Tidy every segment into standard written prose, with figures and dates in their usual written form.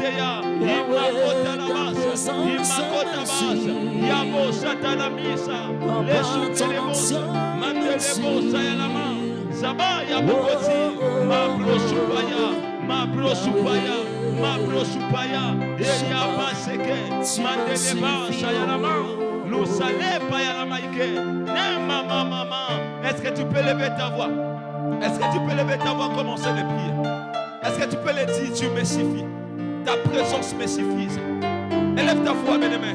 Seya, Imakota Labasa, Imakota Basa, Yabo Satalamisa, Lesu Telebosa, Mandelebosa Yalama, Zaba Yabokoti, Mabro Supaya, Mabro Supaya, Mabro Supaya, Eya Baseke, Mandeleba Sayalama, Lusale Payalamaike, Nema Mama. Est-ce que tu peux lever ta voix? Est-ce que tu peux lever ta voix, commencer les prières? Est-ce que tu peux le dire, Dieu me suffit? Ta présence me suffit. Élève ta voix, bien-aimé.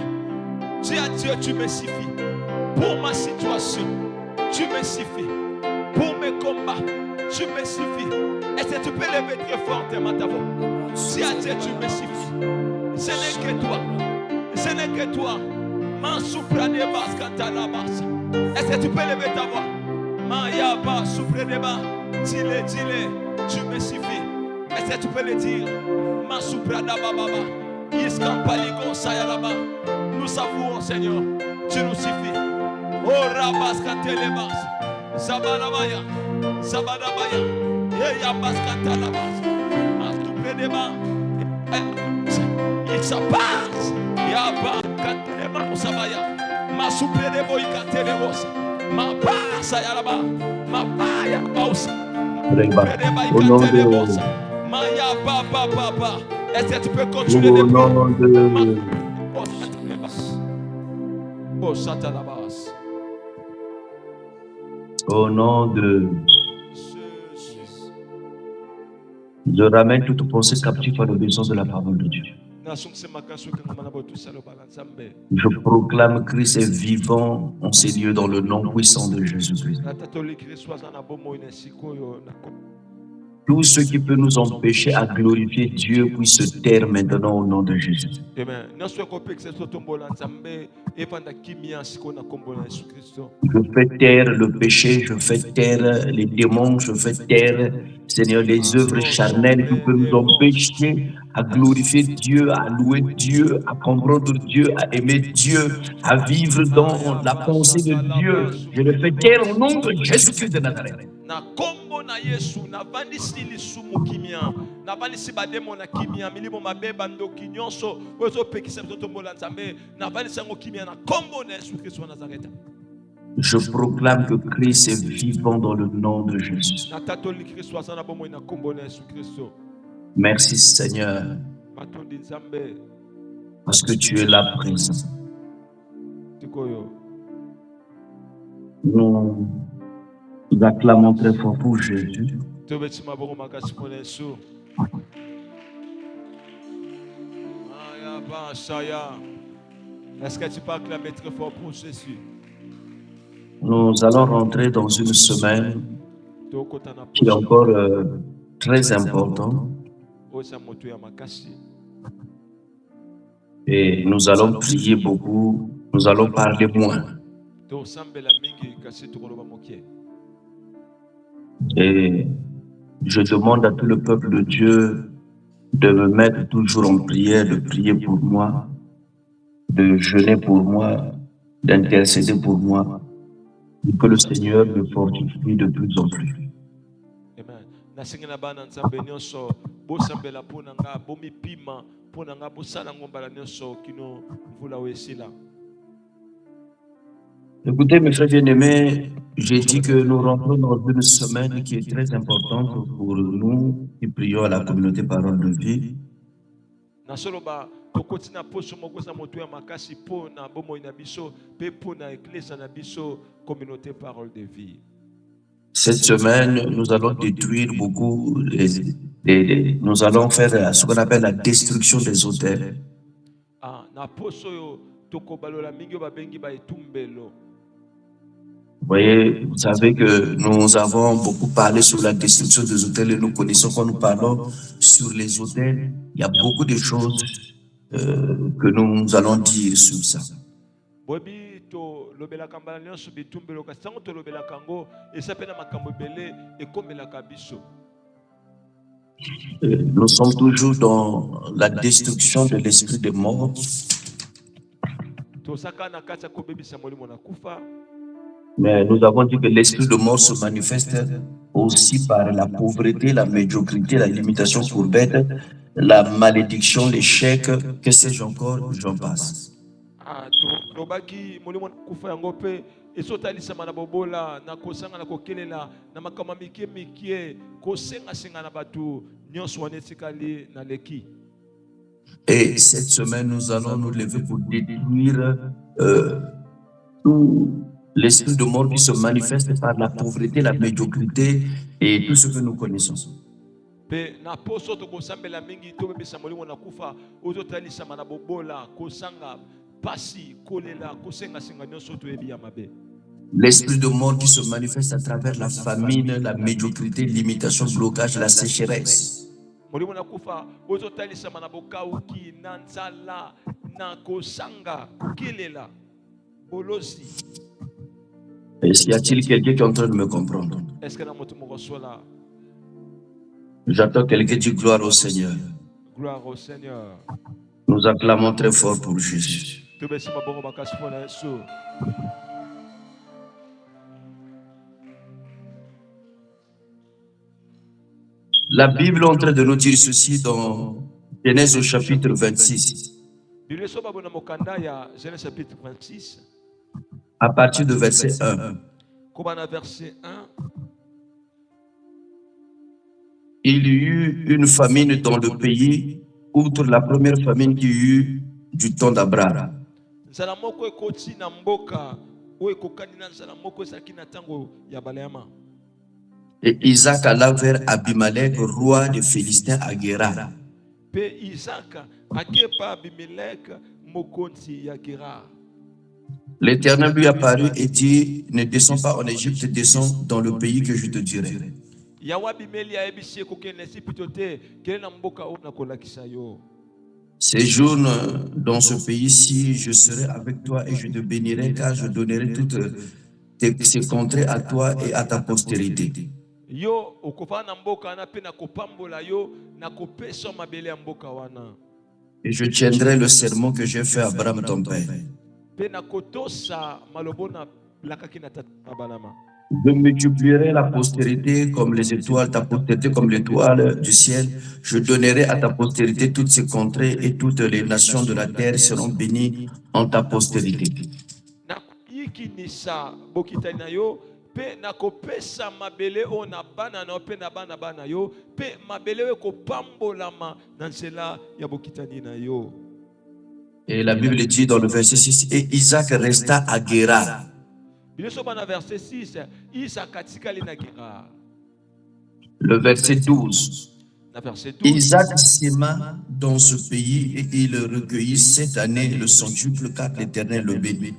Dis à Dieu, tu me suffis. Pour ma situation, tu me suffis. Pour mes combats, tu me suffis. Est-ce que tu peux lever très fortement ta voix? Dis à Dieu, tu me suffis. Ce n'est que toi. Ce n'est que toi. Est-ce que tu peux lever ta voix? Mayaba, Supredeba, dis-le, tu me suffis. Est-ce que tu peux le dire? Ma Suprada Baba, Iskampaligo Sayalaba. Nous savons, Seigneur, tu nous suffis. Oh Rabas Katelebas, Zabalabaya, Zabadabaya, Yabas Katalabas, Ma Supredeba, il se passe. Yaba Kateleba, Sabaya, Ma Supredebo Ikatelebos. Ma passa yalaba, ma paya pausa. Au nom de Maya papa. Est-ce que tu peux continuer de prier? Au nom de je ramène toute pensée captive à l'obéissance de la parole de Dieu. Je proclame Christ est vivant en ces lieux dans le nom puissant de Jésus-Christ. Tout ce qui peut nous empêcher à glorifier Dieu puisse se taire maintenant au nom de Jésus. Amen. Je fais taire le péché, je fais taire les démons, je fais taire, Seigneur, les œuvres charnelles qui peuvent nous empêcher à glorifier Dieu, à louer Dieu, à comprendre Dieu, à aimer Dieu, à vivre dans la pensée de Dieu. Je le fais taire au nom de Jésus-Christ de Nazareth. Na kombo na Yesu na vandisi lisumu kimia na vandisi bademo na kimia milimo mabeba ndoki nyonso ozo pekisa mtoto mbola nzambe na vandisi ngo kimia na kombo na Yesu Kristo wa Nazareth. Je proclame que Christ est vivant dans le nom de Jésus. Na tatoli Kristo sana bomo na kombo na Yesu Kristo. Merci Seigneur Matondi nzambe parce que tu es là présent. Tikoyo. Nous acclamons très fort pour Jésus. Est-ce que tu peux acclamer très fort pour Jésus? Nous allons rentrer dans une semaine qui est encore très importante. Et nous allons prier beaucoup, nous allons parler moins. Et je demande à tout le peuple de Dieu de me mettre toujours en prière, de prier pour moi, de jeûner pour moi, d'intercéder pour moi, pour que le Seigneur me fortifie de plus en plus. Écoutez, mes frères bien-aimés, j'ai dit que nous rentrons dans une semaine qui est très importante pour nous qui prions à la communauté Parole de Vie. Cette semaine, nous allons détruire beaucoup, nous allons faire ce qu'on appelle la destruction des autels. Vous voyez, vous savez que nous avons beaucoup parlé sur la destruction des autels et nous connaissons quand nous parlons sur les autels, il y a beaucoup de choses que nous allons dire sur ça. Nous sommes toujours dans la destruction de l'esprit de mort. Mais nous avons dit que l'esprit de mort se manifeste aussi par la pauvreté, la médiocrité, la limitation courbette la malédiction, l'échec, que sais-je encore, j'en passe. tobaki molimo kufa yango pe esotalisama na bobola na kosanga na kokelela na makama mike mikie kosenga-senga na bato nyonso wana etikali na leki. Et cette semaine, nous allons nous lever pour détruire tout l'esprit de mort qui se manifeste par la pauvreté, la médiocrité et tout ce que nous connaissons. Pe na poso tokosambela mingi tobebisa molimo na kufa ozotalisama na bobola kosanga pasi kolela kosenga-senga nyonso toyebi ya mabe. L'esprit de mort qui se manifeste à travers la famine, la médiocrité, l'imitation, blocage, la sécheresse. Molimo na kufa ozotalisama na bokauki na nzala na kosanga kokelela bolosi. Est-ce y a-t-il quelqu'un qui est en train de me comprendre? Est-ce que na moto moko sola? J'attends quelqu'un qui dit gloire au Seigneur. Gloire au Seigneur. Nous acclamons très fort pour Jésus. Tobesi mabongo makasi mpona Yesu. La Bible est en train de nous dire ceci dans Genèse au chapitre 26. Bible so babona mokanda ya Genèse chapitre 26. À partir de verset 1. Kobana verset 1. Il y eut une famine dans le pays, outre la première famine qu'il y eut du temps d'Abraham. Nzala moko ekoti na mboka o ekokani na nzala moko ezalaki na ntango ya baleyama. Et Isaac alla vers Abimelech, roi des Philistins à Guérar. Pe Isaac akepa Abimelech mokonzi ya Guérar. L'Éternel lui apparut et dit, ne descends pas en Égypte, descends dans le pays que je te dirai. Séjourne dans ce pays-ci, je serai avec toi et je te bénirai, car je donnerai toutes ces contrées à toi et à ta postérité. Et je tiendrai le serment que j'ai fait à Abraham ton père. Je multiplierai la postérité comme les étoiles, ta postérité comme l'étoile du ciel. Je donnerai à ta postérité toutes ces contrées et toutes les nations de la terre seront bénies en ta postérité. Et la Bible dit dans le verset 6, et Isaac resta à Guérar. Le verset 12. Isaac sema dans ce pays et il recueillit cette année le centuple car l'Éternel le bénit.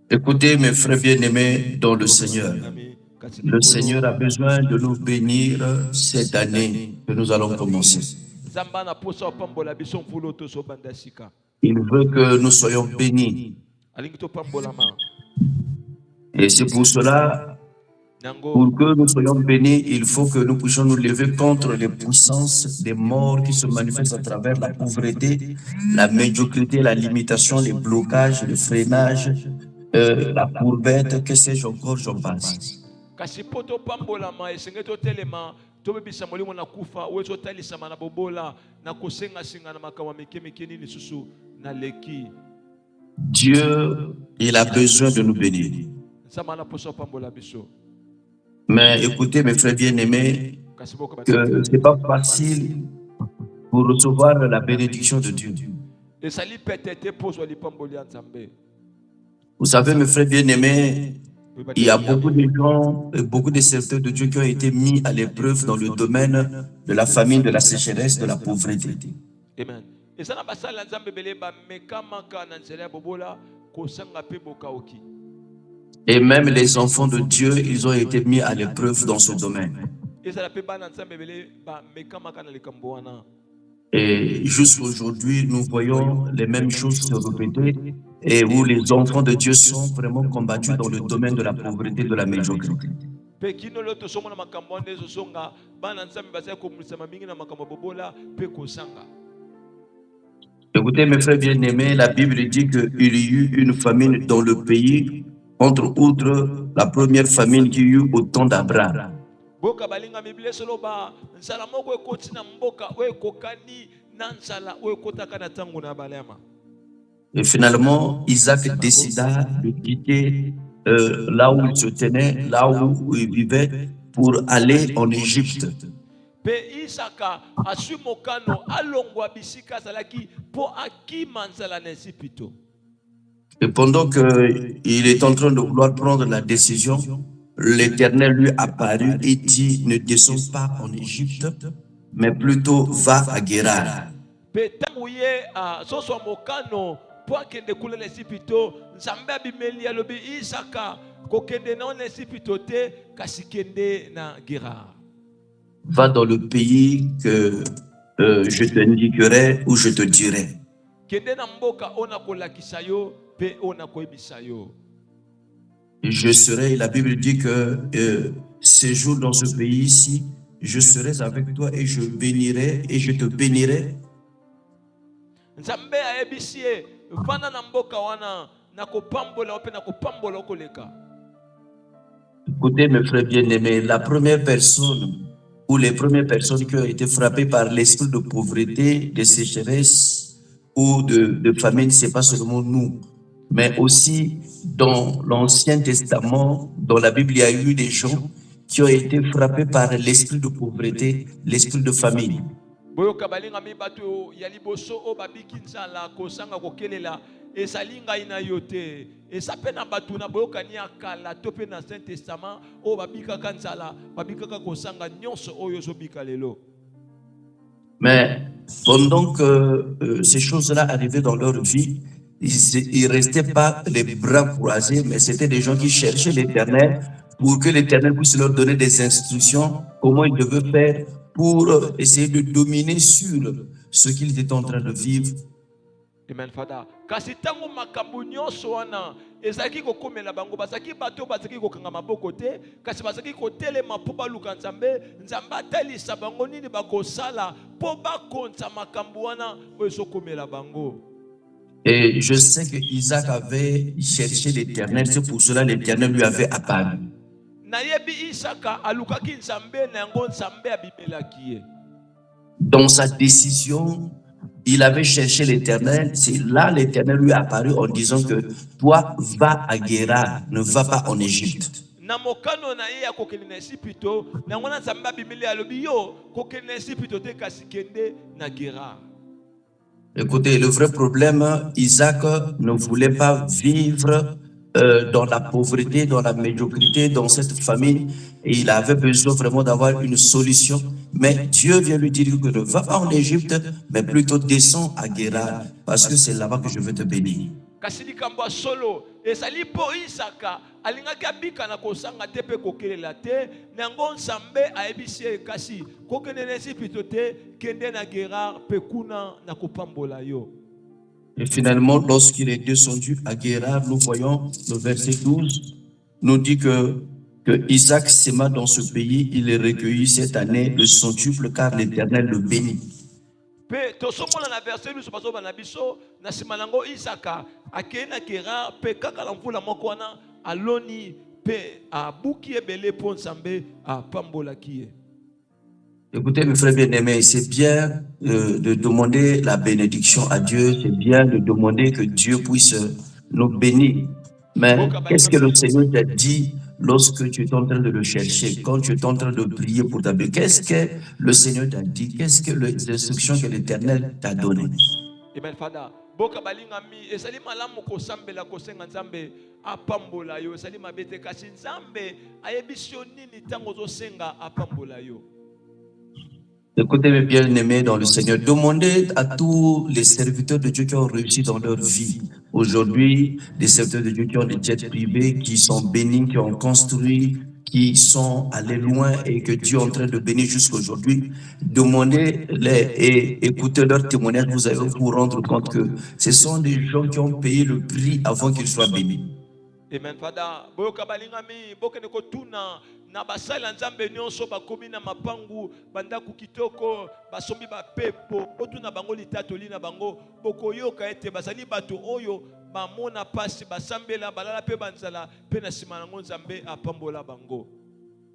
Écoutez mes frères bien-aimés dans le Seigneur. Le Seigneur a besoin de nous bénir cette année que nous allons commencer. Il veut que nous soyons bénis. Et c'est pour cela, pour que nous soyons bénis, il faut que nous puissions nous lever contre les puissances des morts qui se manifestent à travers la pauvreté, la médiocrité, la limitation, les blocages, le freinage, la courbette, que sais-je encore, j'en passe. Dieu, il a besoin de nous bénir. Mais écoutez mes frères bien-aimés, que ce n'est pas facile pour recevoir la bénédiction de Dieu. Vous savez mes frères bien-aimés, il y a beaucoup de gens, beaucoup de serviteurs de Dieu qui ont été mis à l'épreuve dans le domaine de la famine, de la sécheresse, de la pauvreté. Amen. Et même les enfants de Dieu, ils ont été mis à l'épreuve dans ce domaine. Et jusqu'aujourd'hui, nous voyons les mêmes choses se répéter et où les enfants de Dieu sont vraiment combattus dans le domaine de la pauvreté, de la médiocrité. Écoutez mes frères bien-aimés, la Bible dit qu'il y eut une famine dans le pays entre autres la première famine qui eut au temps d'Abraham. boka balinga mibile soloba nsala moko ekoti na mboka oyo ekokani na nsala oyo ekotaka na ntango na balema. Et finalement, Isaac décida de quitter là où il se tenait, là où il vivait, pour aller en Égypte. Pe Isaka asu mokano alongwa bisika zalaki po akima nzala na Esipito. Et pendant qu'il est en train de vouloir prendre la décision, l'Éternel lui apparut et dit, ne descends pas en Égypte, mais plutôt va à Guérar. Pe tangu ye soso mokano po akende kula na Esipito, Nzambe abimeli alobi Isaka kokende na Esipito te kasi kende na Guérar. Va dans le pays que je t'indiquerai ou je te dirai. Kende na mboka ona kolakisa yo pe ona koyebisa yo. Je serai, la Bible dit que séjour dans ce pays-ci, je serai avec toi et je bénirai et je te bénirai. Nzambe ayebisi ye vana na mboka wana na kopambola pe na kopambola koleka. Écoutez mes frères bien-aimés, la première personne ou les premières personnes qui ont été frappées par l'esprit de pauvreté, de sécheresse ou de famine, ce n'est pas seulement nous, mais aussi dans l'Ancien Testament, dans la Bible, il y a eu des gens qui ont été frappés par l'esprit de pauvreté, l'esprit de famine. Boyoka balinga mi bato ya liboso o babiki nzala kosanga kokelela esalinga ina yote esapena batu na boyoka ni akala to pe na Saint Testament o babika kanzala babika kosanga nyonso oyo zo bika lelo. Mais pendant que ces choses-là arrivaient dans leur vie, ils ne restaient pas les bras croisés, mais c'était des gens qui cherchaient l'Éternel pour que l'Éternel puisse leur donner des instructions, comment ils devaient faire pour essayer de dominer sur ce qu'ils étaient en train de vivre. Amen, Father. Kasi tango makambo nyonso wana ezaki kokomela bango basaki bato basaki kokanga maboko te kasi basaki kotelema po baluka Nzambe Nzambe atalisa bango nini bakosala po bakonza makambo wana oyo ezokomela bango. Et je sais que Isaac avait cherché l'Éternel, c'est pour cela l'Éternel lui avait apparu. Dans sa décision, il avait cherché l'Éternel. C'est là l'Éternel lui est apparu en disant que toi, va à Guérar, ne va pas en Égypte. Écoutez, le vrai problème, Isaac ne voulait pas vivre dans la pauvreté, dans la médiocrité, dans cette famine. Et il avait besoin vraiment d'avoir une solution. Mais Dieu vient lui dire que ne va pas en Égypte, mais plutôt descends à Guérar, parce que c'est là-bas que je veux te bénir. Et finalement, lorsqu'il est descendu à Guérar, nous voyons le verset 12, nous dit que Isaac sema dans ce pays, il est recueilli cette année le centuple car l'Éternel le bénit. Écoutez, mes frères bien-aimés, c'est bien de demander la bénédiction à Dieu, c'est bien de demander que Dieu puisse nous bénir. Mais qu'est-ce que le Seigneur t'a dit lorsque tu es en train de le chercher, quand tu es en train de prier pour ta vie? Qu'est-ce que le Seigneur t'a dit? Qu'est-ce que les instructions que l'Éternel t'a données? Amen, Father. Boka balinga mi esali malamu kosambela kosenga Nzambe apambola yo esali mabete kasi Nzambe ayebisio nini tango zosenga apambola yo. Écoutez mes bien-aimés dans le Seigneur, demandez à tous les serviteurs de Dieu qui ont réussi dans leur vie. Aujourd'hui, des serviteurs de Dieu qui ont des jets privés, qui sont bénis, qui ont construit, qui sont allés loin et que Dieu est en train de bénir jusqu'à aujourd'hui. Demandez-les et écoutez leurs témoignages, vous allez vous rendre compte que ce sont des gens qui ont payé le prix avant qu'ils soient bénis. Amen. Fada, boyoka balingami, bokene kotuna na basala nzambe nyonso bakomi na mapangu bandaku kitoko basombi bapepo otuna bango litatoli na bango bokoyoka ete basali bato oyo bamona pasi basambela balala pe banzala pe na sima nango nzambe apambola bango.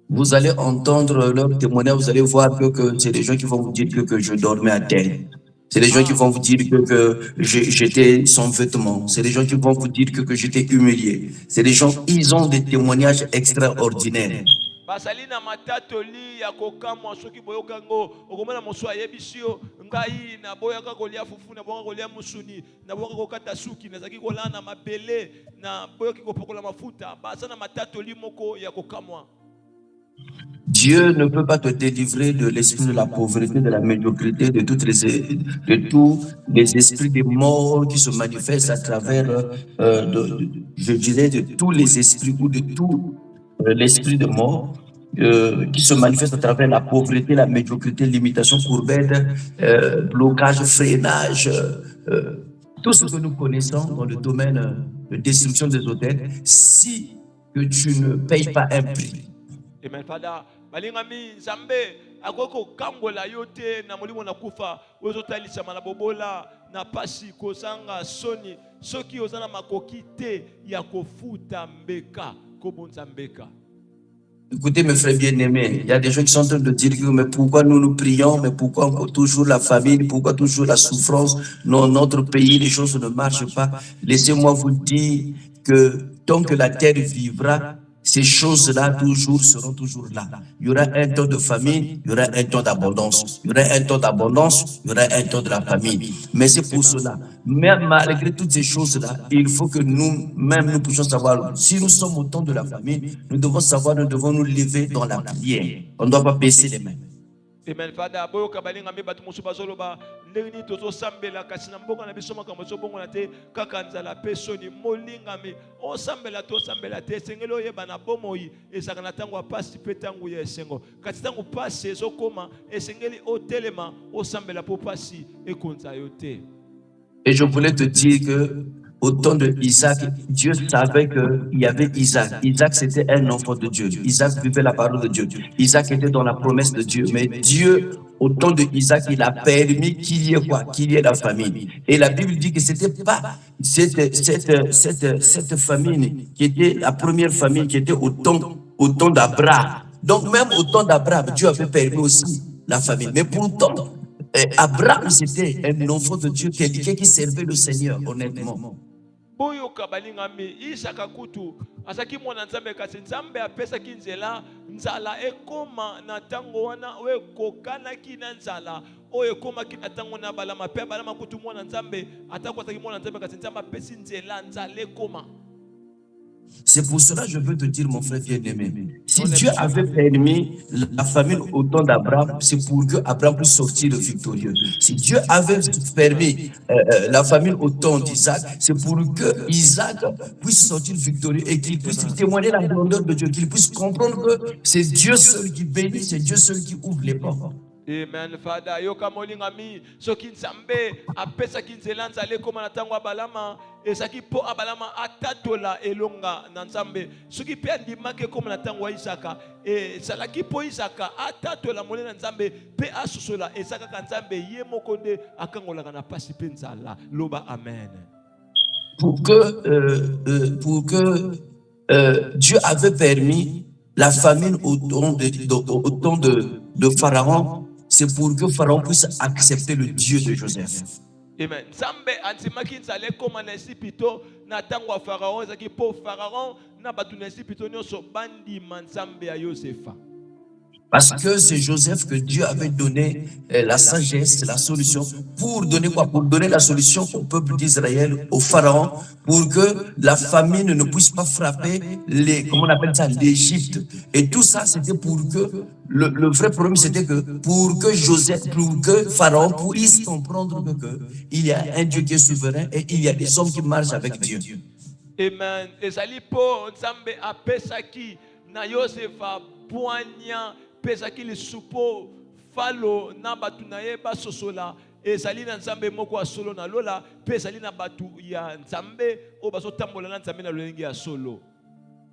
Vous allez entendre leur témoignage, vous allez voir que c'est des gens qui vont vous dire que je dormais à terre. C'est des gens qui vont vous dire que j'étais sans vêtements. C'est des gens qui vont vous dire que j'étais humilié. C'est des gens, ils ont des témoignages extraordinaires. Basali na matatoli ya kokamwa soki boyoka ngo okomona moso ayebisi yo ngai na boyaka kolia fufu na boyaka kolia musuni na boyaka kokata suki na zaki kolana na mabele na boyoki kopokola mafuta basa na matatoli moko ya kokamwa. Dieu ne peut pas te délivrer de l'esprit de la pauvreté, de la médiocrité, de tous les esprits des morts qui se manifestent à travers, je dirais, de tous les esprits ou de tout l'esprit de mort qui se manifeste à travers la pauvreté, la médiocrité, limitation, courbette, blocage, freinage, tout ce que nous connaissons dans le domaine de destruction des hôtels, si que tu ne payes pas un prix. Amen. Fada balingami nzambe akoko kangola yote na molimo na kufa ozotalisa na bobola na pasi kozanga soni soki ozana makoki te ya kofuta mbeka kobonza mbeka. Écoutez mes frères bien-aimés, il y a des gens qui sont en train de dire que mais pourquoi nous prions, mais pourquoi encore toujours la famine, pourquoi toujours la souffrance, dans notre pays les choses ne marchent pas. Laissez-moi vous dire que tant que la terre vivra, ces choses-là toujours seront toujours là. Il y aura un temps de famine, il y aura un temps d'abondance. Il y aura un temps d'abondance, il y aura un temps de la famine. Mais c'est pour cela, même malgré toutes ces choses-là, il faut que nous-mêmes nous puissions savoir, si nous sommes au temps de la famine, nous devons savoir, nous devons nous lever dans la prière. On ne doit pas baisser les mains. Amen. Fada boyoka balingami batu musu bazoloba ndeni tozo sambela kasi na mbonga na biso makambo bongo na te kaka nzala pe soni molingami o sambela to sambela te sengelo yeba na bomoi ezaka na tango pasi pe tango ya esengo kasi tango pasi ezokoma esengeli o telema o sambela po pasi ekonza yo te. Et je voulais te dire que au temps de Isaac, Dieu savait qu'il y avait Isaac. Isaac, c'était un enfant de Dieu. Isaac vivait la parole de Dieu. Isaac était dans la promesse de Dieu. Mais Dieu, au temps de Isaac, il a permis qu'il y ait quoi? Qu'il y ait la famine. Et la Bible dit que c'était pas cette famine qui était la première famine qui était au temps d'Abraham. Donc même au temps d'Abraham, Dieu avait permis aussi la famine. Mais pourtant, Abraham, c'était un enfant de Dieu, quelqu'un qui servait le Seigneur, honnêtement. Boyoka balingami Isaka kutu asaki mwana nzambe kasi nzambe apesa kinzela nzala ekoma na tango wana we kokana kina nzala o ekoma kina tango na balama pe balama kutu mwana nzambe atako asaki mwana nzambe kasi nzambe apesi nzela nzala ekoma. C'est pour cela que je veux te dire, mon frère bien-aimé, si Dieu avait permis la famine au temps d'Abraham, c'est pour que Abraham puisse sortir victorieux. Si Dieu avait permis la famine au temps d'Isaac, c'est pour que Isaac puisse sortir victorieux et qu'il puisse témoigner la grandeur de Dieu, qu'il puisse comprendre que c'est Dieu seul qui bénit, c'est Dieu seul qui ouvre les portes. Amen. Fada yoka molingami soki nzambe apesa kinzela nzale koma na tango abalama esaki po abalama atatola elonga na nzambe soki pe andimake koma na tango Isaka salaki po Isaka atatola molena nzambe pe asusola esaka ka nzambe ye moko nde akangolaka na pasi pe nzala loba amen. Pour que Dieu avait permis la famine au temps de Pharaon, c'est pour que Pharaon puisse accepter le Dieu de Joseph. Amen. Nzambe antimaki nzale koma na esipito na tango wa Pharaon ezaki po Pharaon na batu na esipito nyonso bandima nzambe ya Yosefa. Parce que c'est Joseph que Dieu avait donné la sagesse, la solution. Pour donner quoi? Pour donner la solution au peuple d'Israël, au Pharaon, pour que la famine ne puisse pas frapper comment on appelle ça, l'Égypte. Et tout ça, c'était pour que, le vrai problème, c'était que pour que Pharaon puisse comprendre qu'il y a un Dieu qui est souverain et il y a des hommes qui marchent avec Dieu. Amen. Ezali po nzambe apesaki na Yosefa poignant pesaki le supo falo na batu na ye basosola ezali na nzambe moko ya solo na lola pe ezali na batu ya nzambe o bazotambola na nzambe na lolenge ya solo.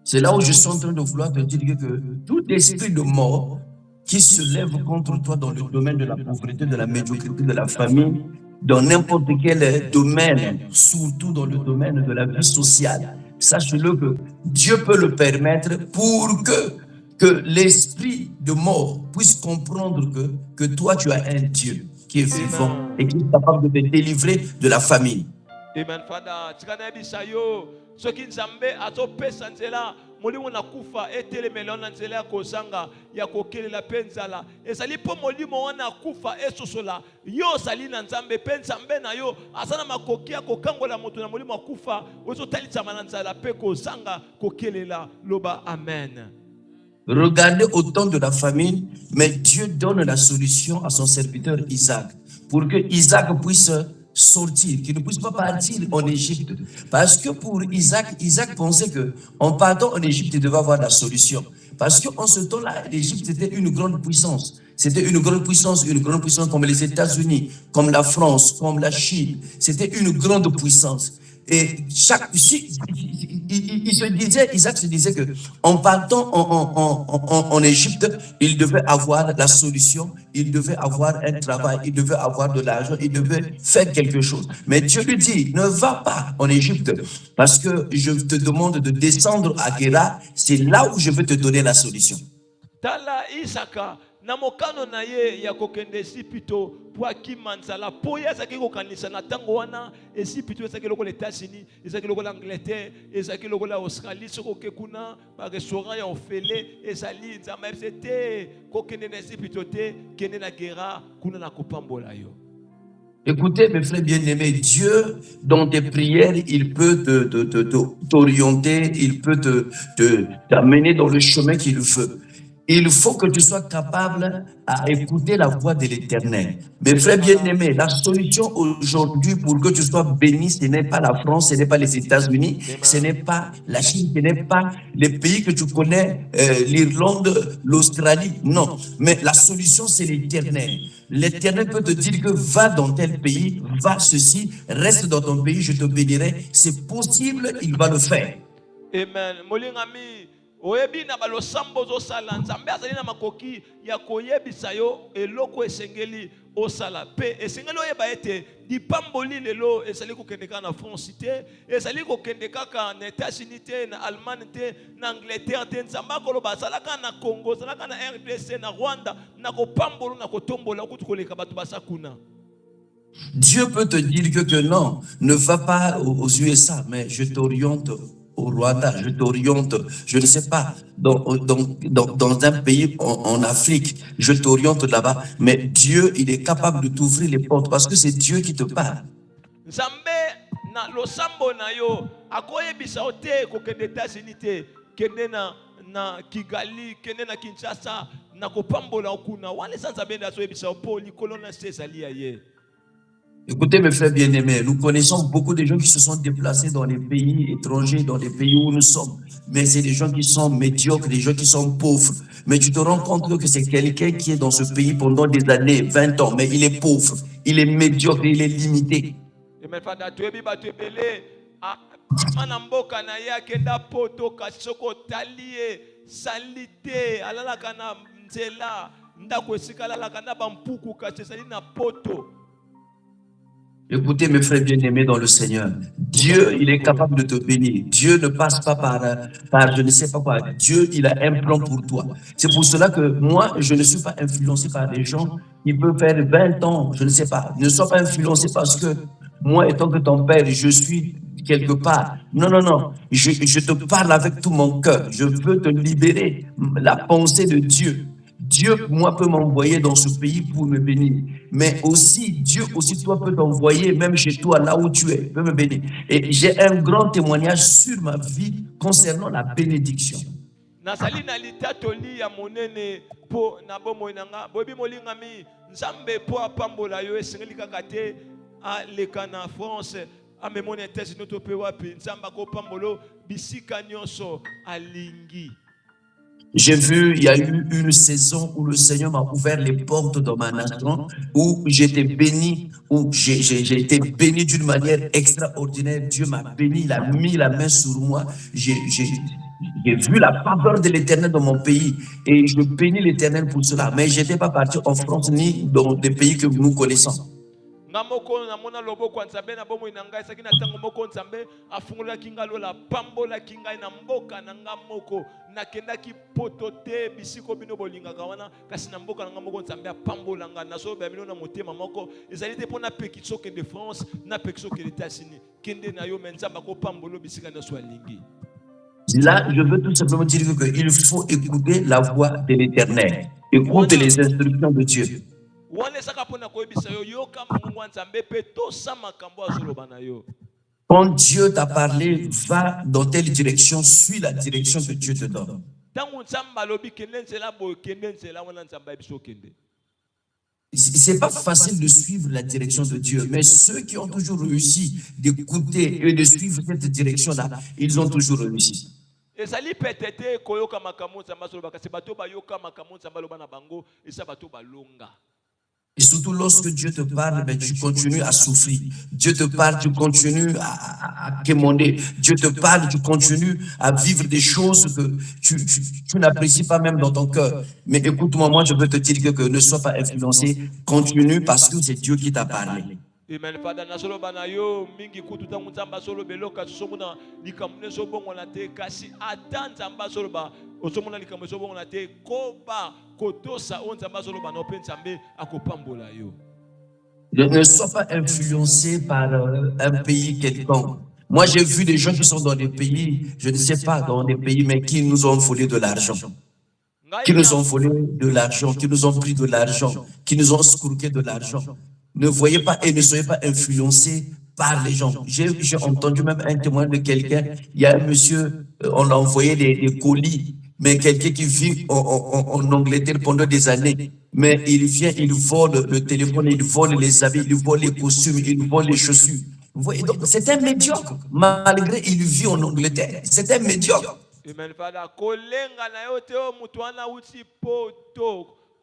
C'est là où je suis en train de vouloir te dire que tout esprit de mort qui se lève contre toi dans le domaine de la pauvreté, de la médiocrité, de la famille, dans n'importe quel domaine, surtout dans le domaine de la vie sociale, sache-le que Dieu peut le permettre pour que l'esprit de mort puisse comprendre que toi tu as un Dieu qui est vivant et qui est capable de te délivrer de la famine. Amen. Fada tikana bisayo soki nzambe azopesa nzela molimo na kufa etelemela na nzela ya kozanga ya kokelela penzala ezali po molimo wana kufa esosola yo sali na nzambe pe nzambe na yo asana makoki ya kokangola moto na molimo kufa ozotalitama na nzala pe kozanga kokelela loba amen. Regardez au temps de la famine, mais Dieu donne la solution à son serviteur Isaac pour que Isaac puisse sortir, qu'il ne puisse pas partir en Égypte. Parce que pour Isaac, Isaac pensait qu'en partant en Égypte, il devait avoir la solution. Parce qu'en ce temps-là, l'Égypte était une grande puissance. C'était une grande puissance comme les États-Unis, comme la France, comme la Chine. C'était une grande puissance. Et Isaac se disait que en partant en Égypte, il devait avoir la solution, il devait avoir un travail, il devait avoir de l'argent, il devait faire quelque chose. Mais Dieu lui dit, ne va pas en Égypte parce que je te demande de descendre à Guéra, c'est là où je vais te donner la solution. Tala Isaka na mokano na ye ya kokende Esipito po akima nzala po ye azaki kokanisa na tango wana Esipito ezaki lokola États-Unis ezaki lokola Angleterre ezaki lokola Australie soko ke kuna ba restaurant ya ofele ezali nzamba te kokende na Esipito te kende na Guéra kuna na kopambola yo. Écoutez, mes frères bien-aimés, Dieu, dans tes prières, il peut t'orienter, il peut t'amener dans le chemin qu'il veut. Il faut que tu sois capable à écouter la voix de l'Éternel. Mes frères bien-aimés, la solution aujourd'hui pour que tu sois béni, ce n'est pas la France, ce n'est pas les États-Unis, ce n'est pas la Chine, ce n'est pas les pays que tu connais, l'Irlande, l'Australie. Non, mais la solution, c'est l'Éternel. L'Éternel peut te dire que va dans tel pays, va ceci, reste dans ton pays, je te bénirai. C'est possible, il va le faire. Amen. Molingami. Oyebi na balosambo zo sala nzambe azali na makoki ya koyebisa yo eloko esengeli osala pe esengeli oyeba ete dipamboli lelo ezali kokende kaka na France te ezali kokende kaka na États-Unis te na Allemagne te na Angleterre te nzambe akoloba azalaka na Congo azalaka na RDC na Rwanda na kopambolo na kotombola okuti koleka bato basakuna. Dieu peut te dire que non, ne va pas aux USA, mais je t'oriente au Rwanda, je t'oriente, je ne sais pas, dans un pays en Afrique, je t'oriente là-bas, mais Dieu, il est capable de t'ouvrir les portes parce que c'est Dieu qui te parle. Nzambe na losambo na yo akoyebisa ote kokende États-Unis te kende na Kigali kende na Kinshasa na kopambola okuna wana nzambe na soyebisa opo likolo na sezali ya ye. Écoutez mes frères bien-aimés, nous connaissons beaucoup de gens qui se sont déplacés dans les pays étrangers, dans les pays où nous sommes. Mais c'est des gens qui sont médiocres, des gens qui sont pauvres. Mais tu te rends compte que c'est quelqu'un qui est dans ce pays pendant des années, 20 ans, mais il est pauvre, il est médiocre, il est limité. Écoutez mes frères bien-aimés dans le Seigneur, Dieu, il est capable de te bénir. Dieu ne passe pas par je ne sais pas quoi. Dieu, il a un plan pour toi. C'est pour cela que moi, je ne suis pas influencé par des gens qui peuvent faire 20 ans, je ne sais pas. Ne sois pas influencé parce que moi, étant que ton père, je suis quelque part. Non, non, non. Je te parle avec tout mon cœur. Je veux te libérer. La pensée de Dieu. Dieu, moi, peut m'envoyer dans ce pays pour me bénir. Mais aussi, Dieu, aussi, toi, peut t'envoyer, même chez toi, là où tu es, peut me bénir. Et j'ai un grand témoignage sur ma vie concernant la bénédiction. J'ai vu, il y a eu une saison où le Seigneur m'a ouvert les portes dans ma nation, où j'étais béni, où j'ai été béni d'une manière extraordinaire. Dieu m'a béni, il a mis la main sur moi. J'ai vu la faveur de l'Éternel dans mon pays et je bénis l'Éternel pour cela. Mais je n'étais pas parti en France ni dans des pays que nous connaissons. Ngamoko na mona loboko nzambe na bomo inanga esaki na tango moko nzambe afungula kinga lola pambola kinga na mboka na ngamoko nakenda ki potote bisiko bino bolinga kawana kasi na mboka na ngamoko nzambe apambola nga na so ba bino na motema moko ezali te pona pekiso ke de France na pekiso ke États-Unis kende na yo menzamba ko pambolo bisika na so alingi. Là, je veux tout simplement dire qu'il faut écouter la voix de l'Éternel. Écoutez les instructions de Dieu. Quand Dieu t'a parlé, va dans telle direction, suis la direction que Dieu te donne. C'est pas facile de suivre la direction de Dieu, mais ceux qui ont toujours réussi d'écouter et de suivre cette direction-là, ils ont toujours réussi. Et surtout lorsque Dieu te parle, ben, tu continues à souffrir. Dieu te parle, tu continues à quémander. Dieu te parle, tu continues à vivre des choses que tu n'apprécies pas même dans ton cœur. Mais écoute-moi, moi je veux te dire que ne sois pas influencé. Continue parce que c'est Dieu qui t'a parlé. Amen. Father, nasolo banayo mingi kutu tangu nzamba solo beloka somuna likamune sobongo na te kasi ata nzamba solo ba osomuna likamune sobongo na te koba kotosa on nzamba solo bana open nzambe akopambola yo. Ne sois pas influencé par un pays quelconque. Moi, j'ai vu des gens qui sont dans des pays, je ne sais pas, dans des pays, mais qui nous ont volé de l'argent. Qui nous ont volé de l'argent, qui nous ont pris de l'argent, qui nous ont escroqué de l'argent. Ne voyez pas et ne soyez pas influencés par les gens. J'ai entendu même un témoin de quelqu'un. Il y a un monsieur, on a envoyé des colis, mais quelqu'un qui vit en Angleterre pendant des années. Mais il vient, il vole le téléphone, il vole les habits, il vole les costumes, il vole les chaussures. Vous voyez, donc c'est un médiocre. Malgré il vit en Angleterre, c'est un médiocre.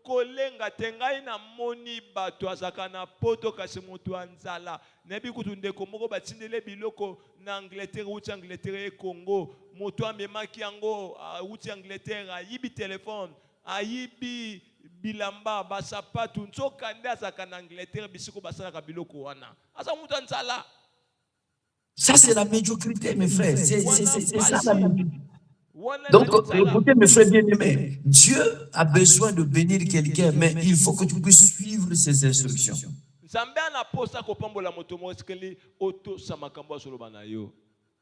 Kolenga tengai na moni bato azaka na poto kasi mutu anzala nebi kutu ndeko moko batindele biloko na Angleterre uti Angleterre e Congo mutu amemaki yango uti Angleterre ayibi telefone ayibi bilamba basapatu nzoka nde azaka na Angleterre bisiko basalaka biloko wana asa mutu anzala. Ça c'est la médiocrité mes frères, c'est ça la médiocrité. Donc, écoutez mes frères bien-aimés, Dieu a besoin de bénir quelqu'un, mais il faut que tu puisses suivre ses instructions.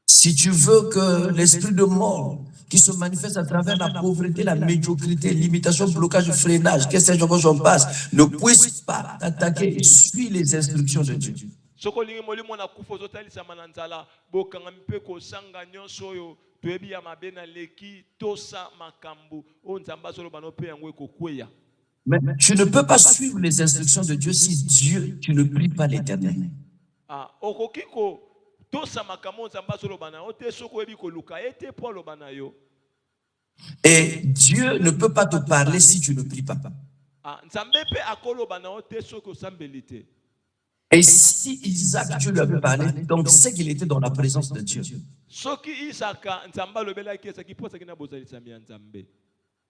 Si tu veux que l'esprit de mort qui se manifeste à travers la pauvreté, la médiocrité, l'imitation, blocage, freinage, qu'est-ce que j'en passe, ne puisse pas t'attaquer, suis les instructions de Dieu. Mais tu ne peux pas suivre les instructions de Dieu si Dieu, tu ne pries pas l'Éternel. Et Dieu ne peut pas te parler si tu ne pries pas. Et si Isaac, Dieu lui avait parlé, donc c'est qu'il était dans la présence de Dieu.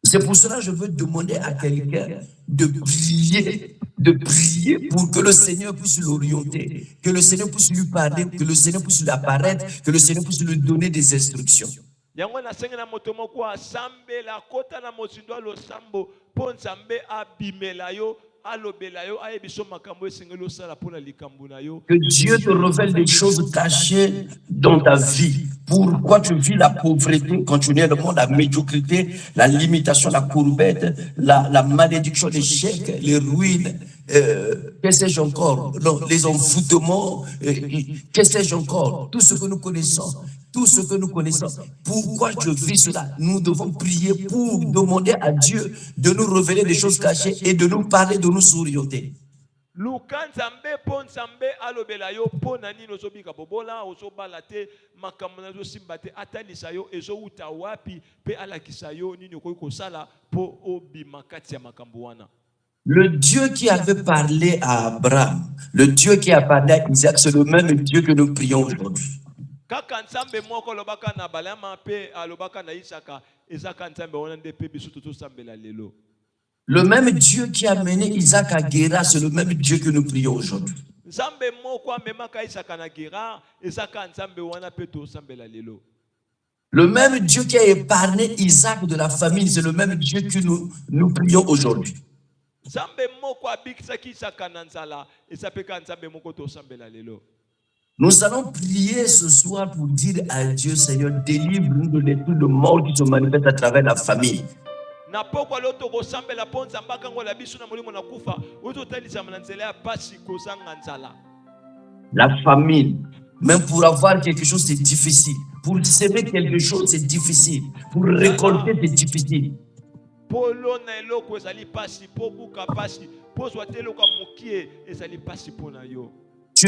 C'est pour cela que je veux demander à quelqu'un de prier pour que le Seigneur puisse l'orienter, que le Seigneur puisse lui parler, que le Seigneur puisse lui apparaître, que le Seigneur puisse lui donner des instructions. Que Dieu te révèle des choses cachées dans ta vie. Pourquoi tu vis la pauvreté continuellement, la médiocrité, la limitation, la courbette, la malédiction, l'échec, les ruines, qu'est-ce que j'ai encore? Non, les envoûtements, qu'est-ce que j'ai encore? Tout ce que nous connaissons. Tout ce que nous connaissons. Pourquoi je vis cela? Nous devons prier pour demander à Dieu de nous révéler des choses cachées et de nous parler, de nous orienter. luka nzambe po nzambe alobela yo po na nini ozobika bobola ozobala te makambo na ezosimba te atalisa yo ezowuta wapi pe alakisa yo nini okoki kosala po obima kati ya makambo wana. Le Dieu qui avait parlé à Abraham, le Dieu qui a parlé à Isaac, c'est le même Dieu que nous prions aujourd'hui. Kaka nzambe moko lobaka na balama pe alobaka na Isaka ezaka nzambe wana nde pe biso tozosambela lelo. Le même Dieu qui a mené Isaac à Guéra, c'est le même Dieu que nous prions aujourd'hui. Le même Dieu qui a épargné Isaac de la famine, c'est le même Dieu que nous prions aujourd'hui. Nous allons prier ce soir pour dire à Dieu, Seigneur, délivre-nous de l'esprit de mort qui se manifeste à travers la famille. La famine, même pour avoir quelque chose, c'est difficile. Pour semer quelque chose, c'est difficile. Pour récolter, c'est difficile. Tu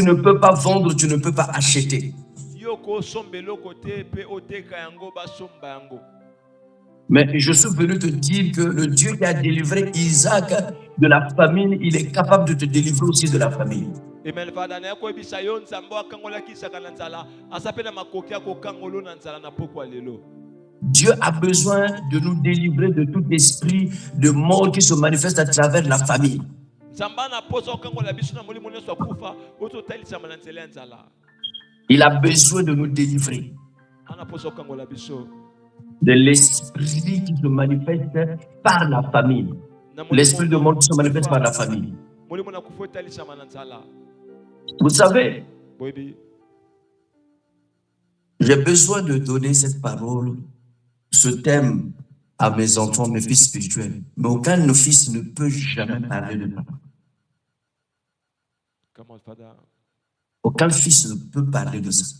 ne peux pas vendre, tu ne peux pas acheter. Mais je suis venu te dire que le Dieu qui a délivré Isaac de la famine, il est capable de te délivrer aussi de la famine. Dieu a besoin de nous délivrer de tout esprit de mort qui se manifeste à travers la famille. Il a besoin de nous délivrer de l'esprit qui se manifeste par la famille. L'esprit de mort qui se manifeste par la famille. Vous savez, j'ai besoin de donner cette parole, ce thème à mes enfants, mes fils spirituels. Mais aucun fils ne peut jamais parler de ça. Aucun fils ne peut parler de ça.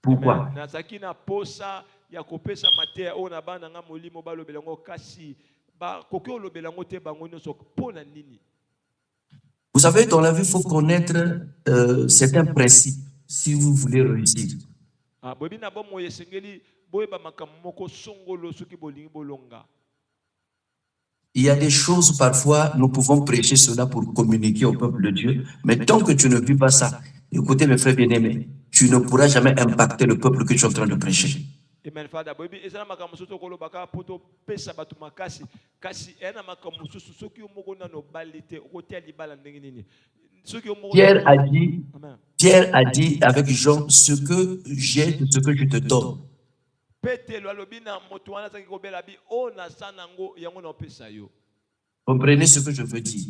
Pourquoi? Vous savez, dans la vie, il faut connaître certains principes si vous voulez réussir. Il y a des choses, parfois, nous pouvons prêcher cela pour communiquer au peuple de Dieu, mais tant que tu ne vis pas ça, écoutez mes frères bien-aimés, tu ne pourras jamais impacter le peuple que tu es en train de prêcher. Pierre a dit avec Jean, ce que j'ai, c'est ce que je te donne. Comprenez ce que je veux dire?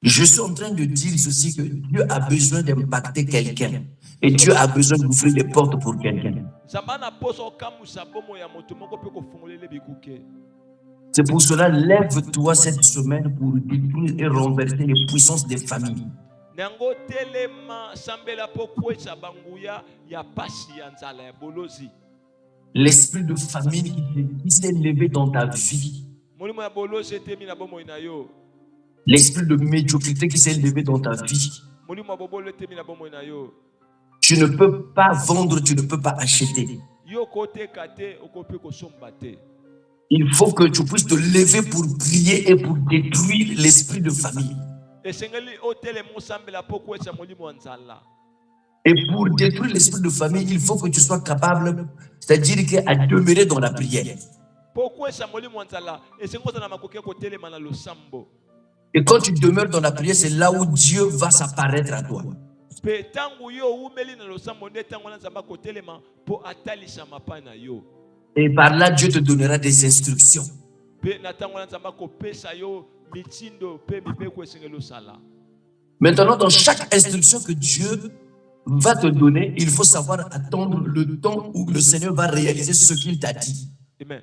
Je suis en train de dire ceci, que Dieu a besoin d'impacter quelqu'un. Et Dieu a besoin d'ouvrir les portes pour quelqu'un. C'est pour cela, lève-toi cette semaine pour détruire et renverser les puissances des familles. L'esprit de famine qui s'est levé dans ta vie. L'esprit de médiocrité qui s'est levé dans ta vie. Tu ne peux pas vendre, tu ne peux pas acheter. Il faut que tu puisses te lever pour prier et pour détruire l'esprit de famille. Et pour détruire l'esprit de famille, il faut que tu sois capable, c'est-à-dire à demeurer dans la prière. Et quand tu demeures dans la prière, c'est là où Dieu va s'apparaître à toi. Et par là, Dieu te donnera des instructions. Maintenant, dans chaque instruction que Dieu va te donner, il faut savoir attendre le temps où le Seigneur va réaliser ce qu'il t'a dit. Amen.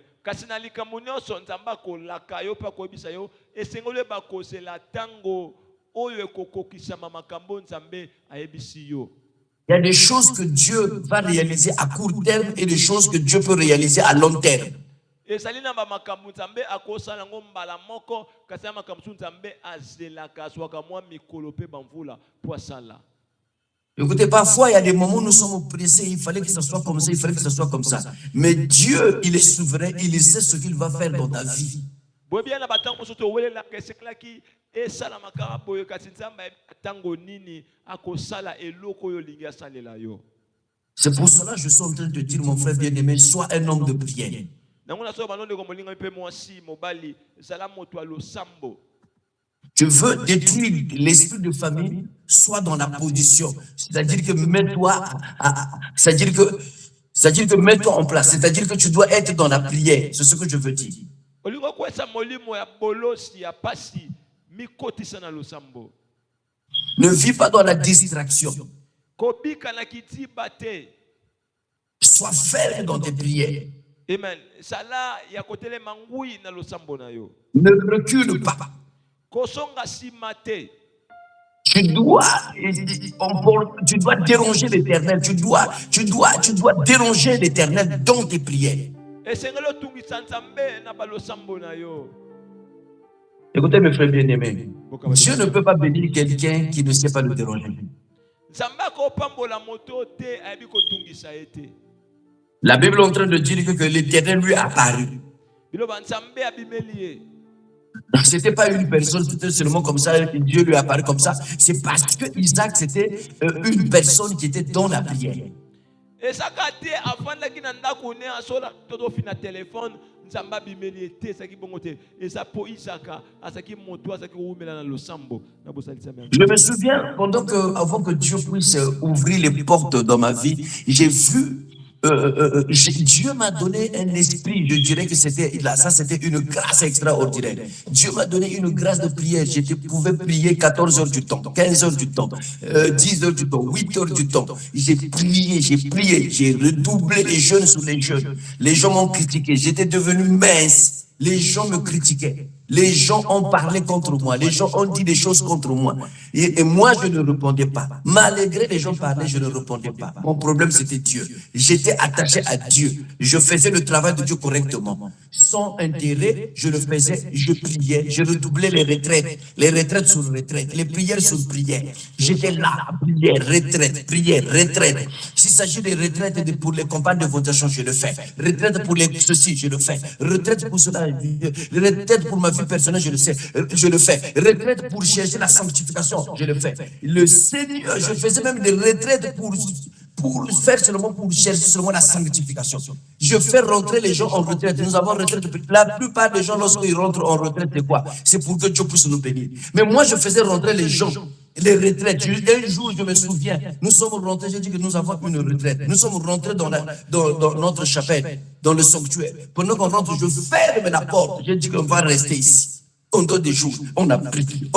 Il y a des choses que Dieu va réaliser à court terme et des choses que Dieu peut réaliser à long terme. ezali na bamakambo nzambe akosala ngo mbala moko kasi ya makambo mosusu nzambe azelaka azwaka mwa mikolo mpe bamvula po asala. Écoutez, parfois il y a des moments où nous sommes pressés, il fallait que ça soit comme ça, il fallait que ça soit comme ça. Mais Dieu, il est souverain, il sait ce qu'il va faire dans ta vie. Boye bien na batango mosusu towelelaka esekelaki esalamaka boye kasi nzambe tango nini akosala eloko oyo olingi asalela yo. C'est pour cela que je suis en train de te dire, mon frère bien-aimé, sois un homme de prière. Tu veux détruire l'esprit de famille, sois dans la position. C'est-à-dire que mets-toi, c'est-à-dire que mets-toi en place. C'est-à-dire que tu dois être dans la prière. C'est ce que je veux dire. Ne vis pas dans la distraction. Sois ferme dans tes prières. Amen. Ne recule pas. Tu dois déranger l'Éternel. Tu dois déranger l'Éternel dans tes prières. Écoutez mes frères bien-aimés, Dieu ne peut pas bénir quelqu'un qui ne sait pas le déranger. La Bible est en train de dire que l'Éternel lui est apparu. Ce n'était pas une personne, c'était seulement comme ça, Dieu lui est apparu comme ça. C'est parce que Isaac, c'était une personne qui était dans la prière. Je me souviens, avant que Dieu puisse ouvrir les portes dans ma vie, j'ai vu, Dieu m'a donné un esprit, je dirais que c'était une grâce extraordinaire. Dieu m'a donné une grâce de prière. Je pouvais prier 14 heures du temps, 15 heures du temps, 10 heures du temps, 8 heures du temps. J'ai prié, j'ai redoublé les jeûnes sur les jeûnes. Les gens m'ont critiqué, j'étais devenu mince. Les gens me critiquaient. Les gens ont parlé contre moi. Les gens ont dit des choses contre moi. Et moi, je ne répondais pas. Malgré les gens parlaient, je ne répondais pas. Mon problème, c'était Dieu. J'étais attaché à Dieu. Je faisais le travail de Dieu correctement. Sans intérêt, je le faisais, je priais, je redoublais les retraites sur retraites, les prières sur prières. J'étais là, prière, retraite. S'il s'agit des retraites pour les campagnes de votation, je le fais. Retraite pour les ceci, je le fais. Retraite pour cela, retraite pour ma vie personnelle, je le fais. Retraite pour chercher la sanctification, je le fais. Le Seigneur, je faisais même des retraites pour faire seulement, pour chercher seulement la sanctification. Je fais rentrer les gens en retraite. Nous avons retraite. La plupart des gens, lorsqu'ils rentrent en retraite, c'est quoi? C'est pour que Dieu puisse nous bénir. Mais moi, je faisais rentrer les gens, les retraites. Un jour, je me souviens, nous sommes rentrés, j'ai dit que nous avons une retraite. Nous sommes rentrés dans notre chapelle, dans le sanctuaire. Pendant qu'on rentre, je ferme la porte. J'ai dit qu'on va rester ici. On donne des jours, on a prié.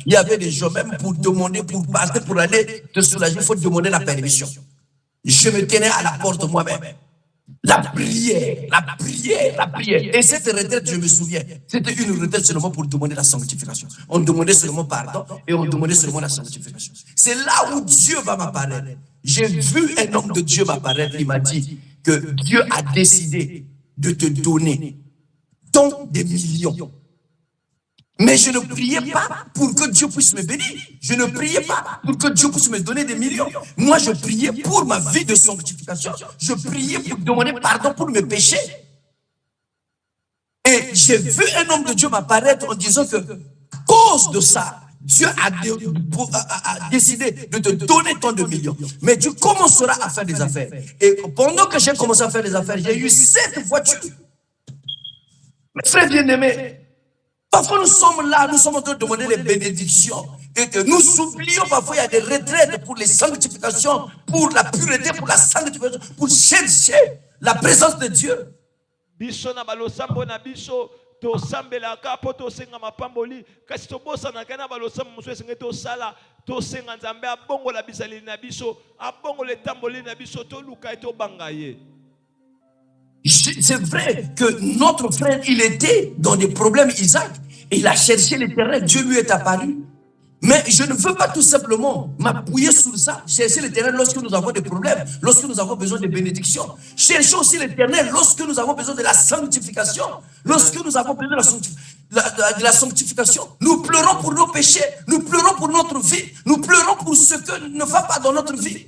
Il y avait des gens, même pour demander, pour partir, pour aller te soulager, il faut demander la permission. Je me tenais à la porte moi-même. La prière. Et cette retraite, je me souviens, c'était une retraite seulement pour demander la sanctification. On demandait seulement pardon et on demandait seulement la sanctification. C'est là où Dieu va m'apparaître. J'ai vu un homme de Dieu m'apparaître. Il m'a dit que Dieu a décidé de te donner tant de millions. Mais je ne priais pas pour que Dieu puisse me bénir. Je ne priais pas pour que Dieu puisse me donner des millions. Moi, je priais pour ma vie de sanctification. Je priais pour demander pardon pour mes péchés. Et j'ai vu un homme de Dieu m'apparaître en disant que, à cause de ça, Dieu a décidé de te donner tant de millions. Mais tu commenceras à faire des affaires. Et pendant que j'ai commencé à faire des affaires, j'ai eu 7 voitures. Mes frères bien-aimés, parfois nous sommes là, nous sommes en train de demander les bénédictions. Et que nous oublions parfois, il y a des retraites pour les sanctifications, pour la pureté, pour la sanctification, pour chercher la présence de Dieu. tosambelaka po tosenga mapamboli kasi tobosanaka na balosambo mosusu esenge tosala tosenga nzambe abongola bisaleli na biso abongola etamboli na biso toluka etobanga ye. C'est vrai que notre frère, il était dans des problèmes, Isaac, et il a cherché l'Éternel, Dieu lui est apparu. Mais je ne veux pas tout simplement m'appuyer sur ça, chercher l'Éternel lorsque nous avons des problèmes, lorsque nous avons besoin de bénédictions. Cherchons aussi l'Éternel lorsque nous avons besoin de la sanctification. Lorsque nous avons besoin de la sanctification, nous pleurons pour nos péchés, nous pleurons pour notre vie, nous pleurons pour ce que ne va pas dans notre vie.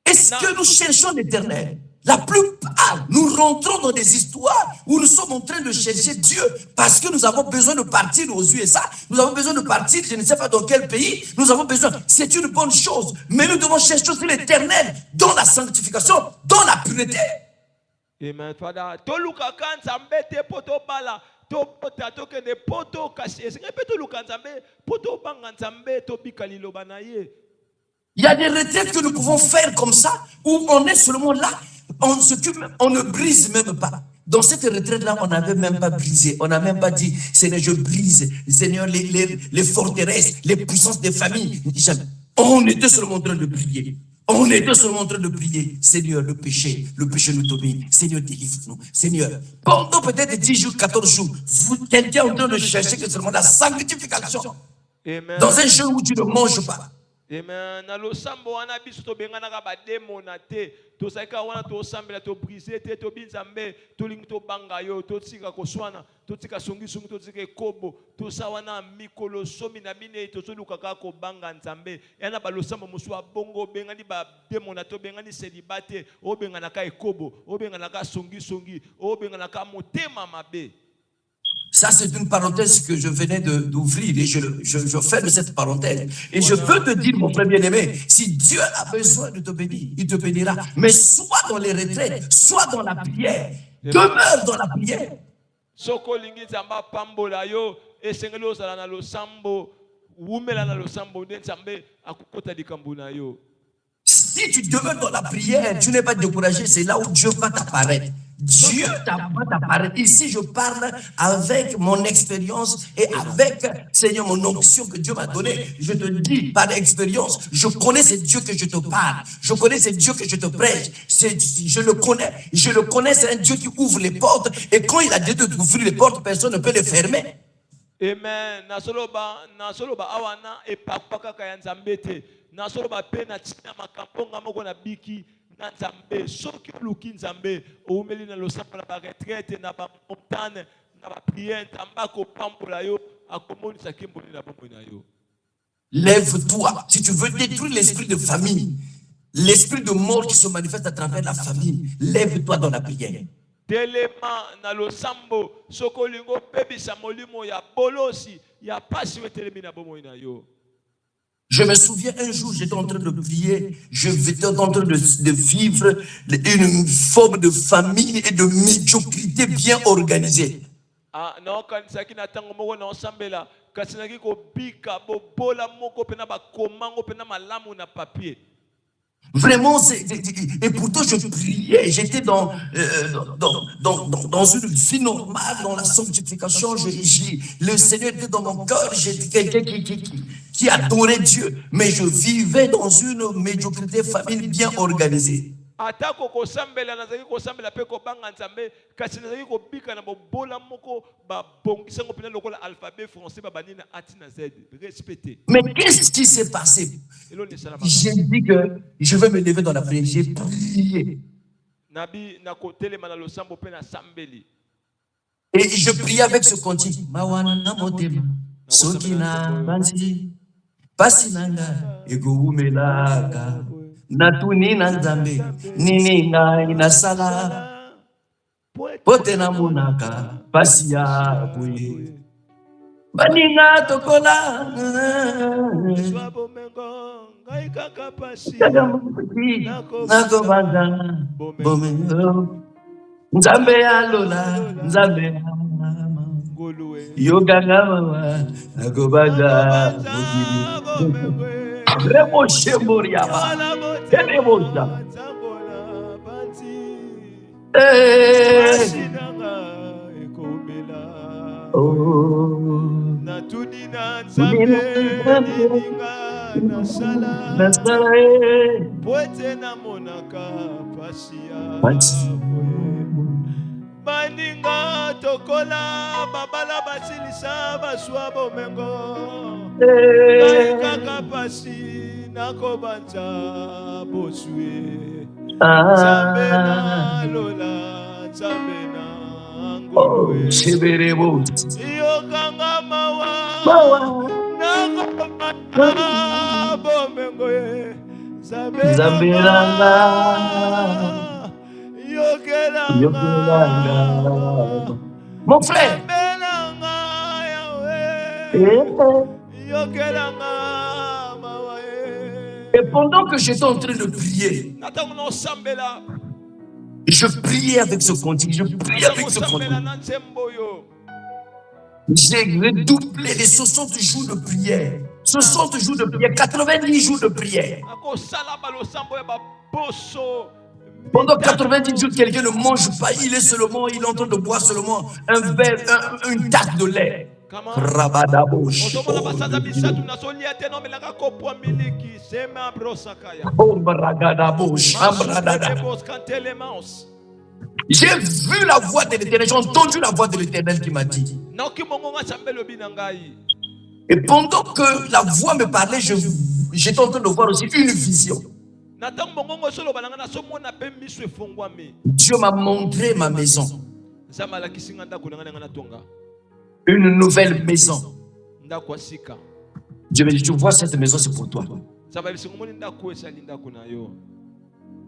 Est-ce que nous cherchons l'Éternel? La plupart, nous rentrons dans des histoires où nous sommes en train de chercher Dieu parce que nous avons besoin de partir aux USA, nous avons besoin de partir, je ne sais pas dans quel pays, nous avons besoin. C'est une bonne chose, mais nous devons chercher aussi l'Éternel dans la sanctification, dans la pureté. Amen. Father, to luka kanza mbete poto bala, to pota to kende poto kashi. Est-ce que tu luka nzambe poto banga nzambe to bikali lobanaye? Il y a des retraites que nous pouvons faire comme ça, où on est seulement là, on s'occupe, on ne brise même pas. Dans cette retraite-là, on n'avait même pas brisé. On n'a même pas dit, Seigneur, je brise, Seigneur, les forteresses, les puissances des familles. On était seulement en train de prier. On était seulement en train de prier. Seigneur, le péché nous domine. Seigneur, délivre-nous. Seigneur, pendant peut-être 10 jours, 14 jours, quelqu'un est en train de chercher que seulement la sanctification. Amen. Dans un jour où tu ne manges pas. Amen. Na lo sambo wana biso to bengana ka ba demona te to saika wana to sambela to briser te to binzambe to ling to banga yo to tsika ko swana to tsika songi songi to tsika kobo to sawana mikolo somi na bine to soluka ka ko banga nzambe yana ba lo sambo muswa bongo bengani ba demona to bengani selibate o bengana ka kobo o bengana ka songi songi o bengana ka motema mabe. Ça, c'est une parenthèse que je venais d'ouvrir et je ferme cette parenthèse. Et je veux te dire, mon frère bien-aimé, si Dieu a besoin de te bénir, il te bénira. Mais soit dans les retraites, soit dans la prière. Demeure dans la prière. Soko lingi zamba pambola yo esengelo sala na lo sambo wumela na lo sambo nzambe akukota likambo na yo. Si tu demeures dans la prière, tu n'es pas découragé, c'est là où Dieu va t'apparaître. Dieu va t'apparaître. Ici, je parle avec mon expérience et avec, Seigneur, mon onction que Dieu m'a donnée. Je te dis par expérience, je connais ce Dieu que je te parle. Je connais ce Dieu que je te prêche. Je le connais, c'est un Dieu qui ouvre les portes. Et quand il a dit d'ouvrir les portes, personne ne peut les fermer. Amen. Nasoloba awana epapaka kaya nzambete. Nasoloba pe na tina makamponga moko na biki na nzambe soki luki nzambe oumeli na losamba na ba retraite na ba montagne na ba prière nzamba ko pambola yo akomonisa kimboni na bomoi na yo. Lève-toi si tu veux détruire l'esprit de famille, l'esprit de mort qui se manifeste à travers la famille. Lève-toi dans la prière. Telema na losambo sokolingo pebisa molimo ya bolosi ya pasi wetelemi na bomoi na yo. Je me souviens un jour, j'étais en train de prier, j'étais en train de vivre une forme de famille et de médiocrité bien organisée. Ah non, quand ça qui n'attend moko na osambela, kasi na ko bika bo bola moko pena ba komango pena malamu na papier. Vraiment, et pourtant je priais, j'étais dans une vie normale, dans la sanctification, le Seigneur était dans mon cœur, j'étais quelqu'un qui adorait Dieu, mais je vivais dans une médiocrité famille bien organisée. Atako ko sambela nazaki ko sambela pe ko banga nzambe kasi nazaki ko bika na bola moko ba bongisa ngo pena lokola alphabet français ba banina ati na z respecté. Mais qu'est-ce qui s'est passé? J'ai dit que je vais me lever dans la prière, j'ai prié. Nabi na ko telema na losambo pe na sambeli. Et je priais avec ce cantique. Mawana motema sokina banzi pasinanga egoumelaga. Natuni na nzambe nini na inasala pote na munaka pasi ya buye baninga tokola nako bazana bomengo nzambe ya lola nzambe ya yoga ngama nako baza Remo Shemoriaba. Tenemosa. Baninga tokola babala basilisa baswa bomengo. Kaka pasi nakobanza boswe. Zambena lola zambena ngolwe. Yokanga mawa nakobanza bomengo ye. Zambena yokelanga. Mon frère. Et pendant que j'étais en train de prier, je priais avec ce cantique, je priais avec ce cantique. J'ai redoublé les 60 jours de prière, 60 jours de prière, 90 jours de prière. Pendant 90 jours, quelqu'un ne mange pas, il est en train de boire seulement un verre, une tasse de lait. Rabadabosh. J'ai vu la voix de l'Éternel, j'ai entendu la voix de l'Éternel qui m'a dit. Et pendant que la voix me parlait, j'étais en train de voir aussi une vision. Dieu m'a montré ma maison. Une nouvelle maison. Dieu m'a dit, tu vois cette maison, c'est pour toi.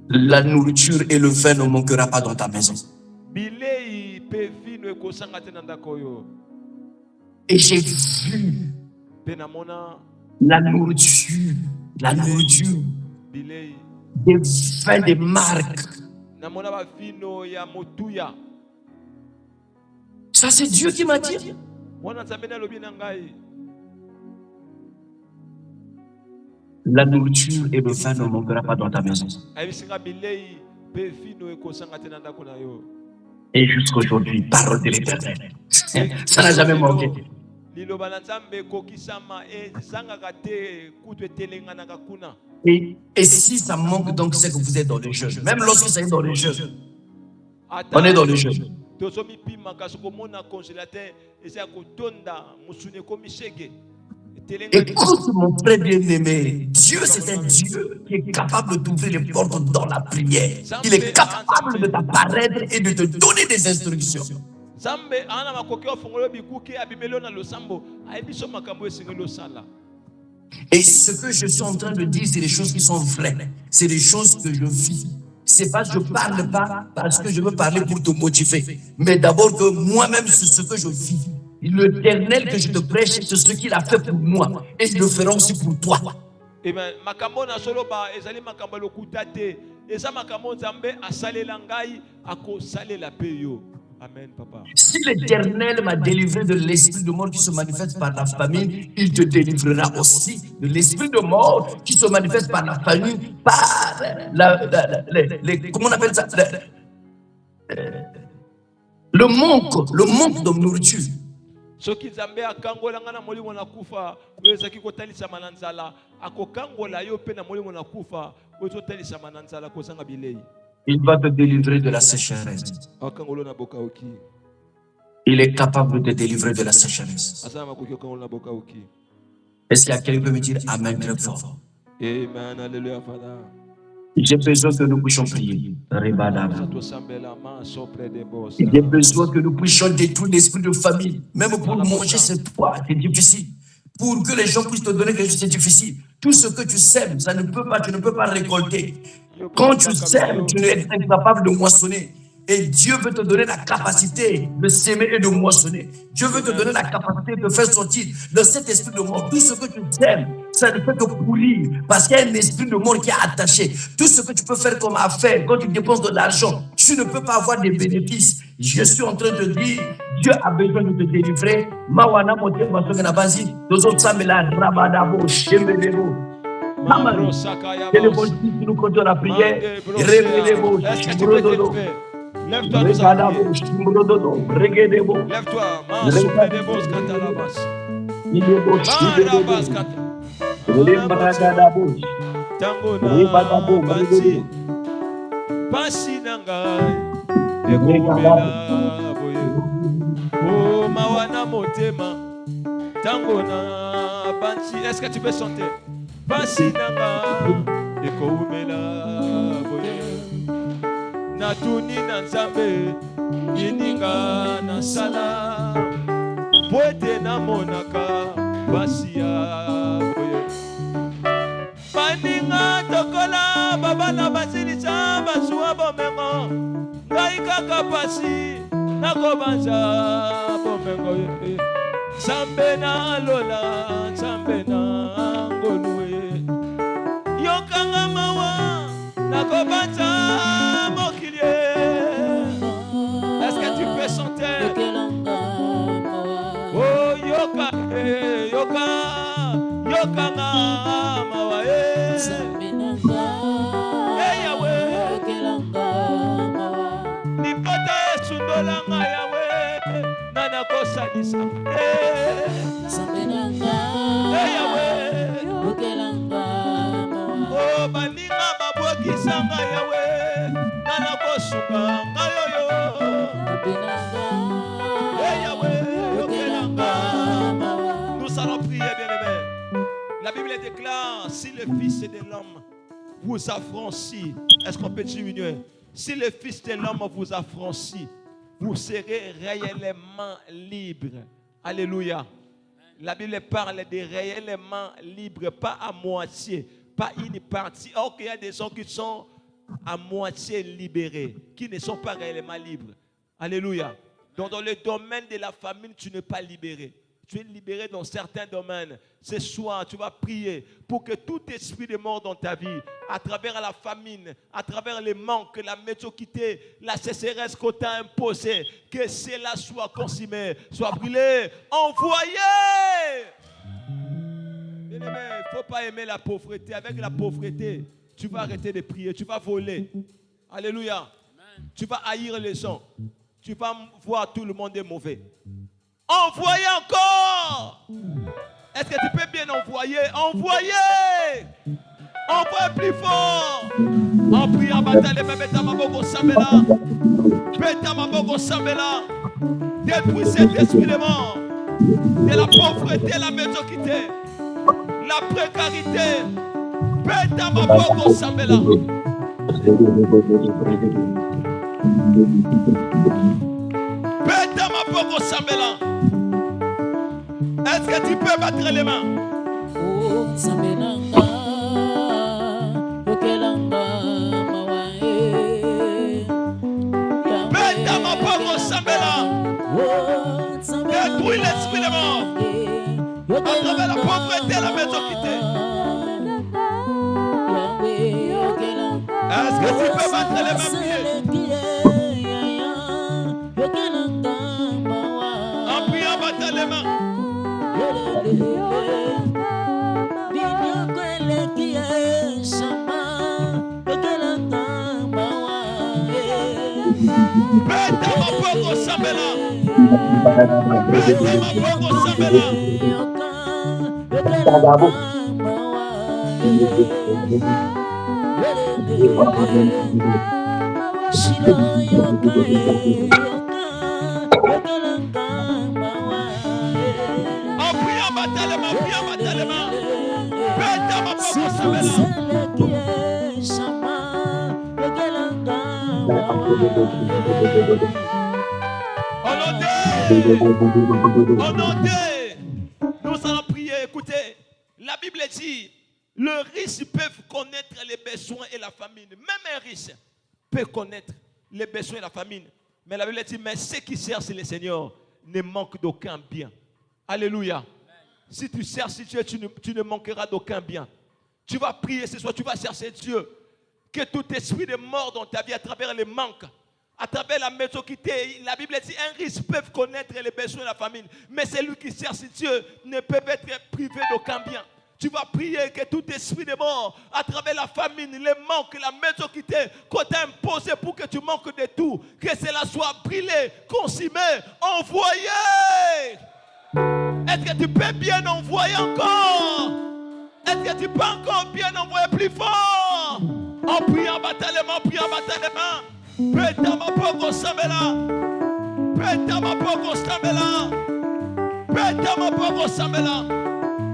La nourriture et le vin ne manquera pas dans ta maison. Et j'ai vu la nourriture, des vins, des marques. Ça, c'est Dieu qui m'a dit. La nourriture et le vin ne manquera pas dans ta maison. Et jusqu'aujourd'hui, parole de l'Éternel. Ça n'a jamais manqué. Et si ça manque, donc c'est que vous êtes dans le jeûne. Même lorsque ça est dans le jeûne, on est dans le jeûne. Écoute mon frère bien-aimé, Dieu c'est un Dieu qui est capable d'ouvrir les portes dans la prière. Il est capable de t'apparaître et de te donner des instructions. Et ce que je suis en train de dire, c'est des choses qui sont vraies. C'est des choses que je vis. C'est pas, je parle pas parce que je veux parler pour te motiver, mais d'abord que moi-même, c'est ce que je vis. L'Éternel que je te prêche, c'est ce qu'il a fait pour moi, et il le fera aussi pour toi. Amen, papa. Si l'Éternel m'a délivré de l'esprit de mort qui se manifeste par la famine, il te délivrera aussi de l'esprit de mort qui se manifeste par la famine, par comment on appelle ça, le manque de nourriture. Il va te délivrer de la sécheresse. Il est capable de te délivrer de la sécheresse. Est-ce qu'il y a quelqu'un qui peut me dire Amen très fort? Amen, alléluia, Father. J'ai besoin que nous puissions prier. J'ai besoin que nous puissions détruire l'esprit de famille. Même pour manger, c'est toi, c'est difficile. Pour que les gens puissent te donner quelque chose, c'est difficile. Tout ce que tu sèmes, ça ne peut pas, tu ne peux pas récolter. Quand tu sèmes, tu es incapable de moissonner. Et Dieu veut te donner la capacité de s'aimer et de moissonner. Dieu veut te donner la capacité de faire sortir de cet esprit de mort. Tout ce que tu aimes, ça ne peut que pourrir. Parce qu'il y a un esprit de mort qui est attaché. Tout ce que tu peux faire comme affaire, quand tu dépenses de l'argent, tu ne peux pas avoir des bénéfices. Je suis en train de dire, Dieu a besoin de te délivrer. Mawana moté basoke na basi, dozo samela rabadabo shembelebo. Maman, téléphone si nous comptons la prière, révélez-vous, chimbrododo. Lève-toi, lève-toi, ekobela boye o mawana motema tango na bansi. Est-ce que tu peux chanter? Basi nanga ekobela boye natuni na nzambe ininga na sala poete na monaka basi ya boye baninga tokola babana basilisa basuwa bomengo ngai kaka pasi nakobanza bomengo nzambe na lola nzambe na ngolue yokanga mawa nakobanza mokilie. Est-ce que tu peux chanter? Oh yoka yoka yokanga mawa Yahweh nikota esundolanga Yahweh nana kosalisa Yahweh oh baninga babwakisanga Yahweh nana kosunga ngayoyo Yahweh yokelanga. Nous allons prier, bien-aimés. La Bible déclare, si le Fils de l'homme vous a franchi, est-ce qu'on peut diminuer? Si le Fils de l'homme vous a franchi, vous serez réellement libre. Alléluia. La Bible parle de réellement libre, pas à moitié, pas une partie. Or qu'il y a des gens qui sont à moitié libérés, qui ne sont pas réellement libres. Alléluia. Donc dans le domaine de la famine, tu n'es pas libéré. Tu es libéré dans certains domaines. Ce soir, tu vas prier pour que tout esprit de mort dans ta vie, à travers la famine, à travers les manques, la médiocrité, la sécheresse qu'on t'a imposée, que cela soit consumé, soit brûlé, envoyé. Bien-aimé, il ne faut pas aimer la pauvreté. Avec la pauvreté, tu vas arrêter de prier, tu vas voler. Alléluia. Amen. Tu vas haïr les gens. Tu vas voir tout le monde est mauvais. Envoyez encore. Est-ce que tu peux bien envoyer? Envoyez. Envoyez plus fort. En priant, bataille, beta maboko samela. Beta maboko samela. Détruis cet esprit de mort. De la pauvreté, la médiocrité, la précarité. Beta maboko samela. Beta maboko samela. Est-ce que tu peux battre les mains? Oh, Sambelanga, Yokelanga, Mawae. Beta maboko samela. Détruis l'esprit de mort. À travers la pauvreté et la médiocrité. Est-ce que tu peux battre les mains? En priant, battre les mains. Beta maboko samela. Beta maboko samela. Nous allons prier. Écoutez, la Bible dit, le riche peut connaître les besoins et la famine. Même un riche peut connaître les besoins et la famine. Mais la Bible dit, mais ceux qui cherchent le Seigneur ne manquent d'aucun bien. Alléluia. Amen. Si tu cherches Dieu, tu ne manqueras d'aucun bien. Tu vas prier ce soir, tu vas chercher Dieu. Que tout esprit de mort dans ta vie, à travers les manques, à travers la médiocrité, la Bible dit, un riche peut connaître les besoins de la famine. Mais celui qui cherche Dieu ne peut être privé d'aucun bien. Tu vas prier que tout esprit de mort, à travers la famine, les manques, la médiocrité qu'on t'a imposé pour que tu manques de tout, que cela soit brûlé, consumé, envoyé. Est-ce que tu peux bien envoyer encore? Est-ce que tu peux encore bien envoyer plus fort? En priant bataillement, Peta mapoko sambela. Peta mapoko sambela. Peta mapoko sambela.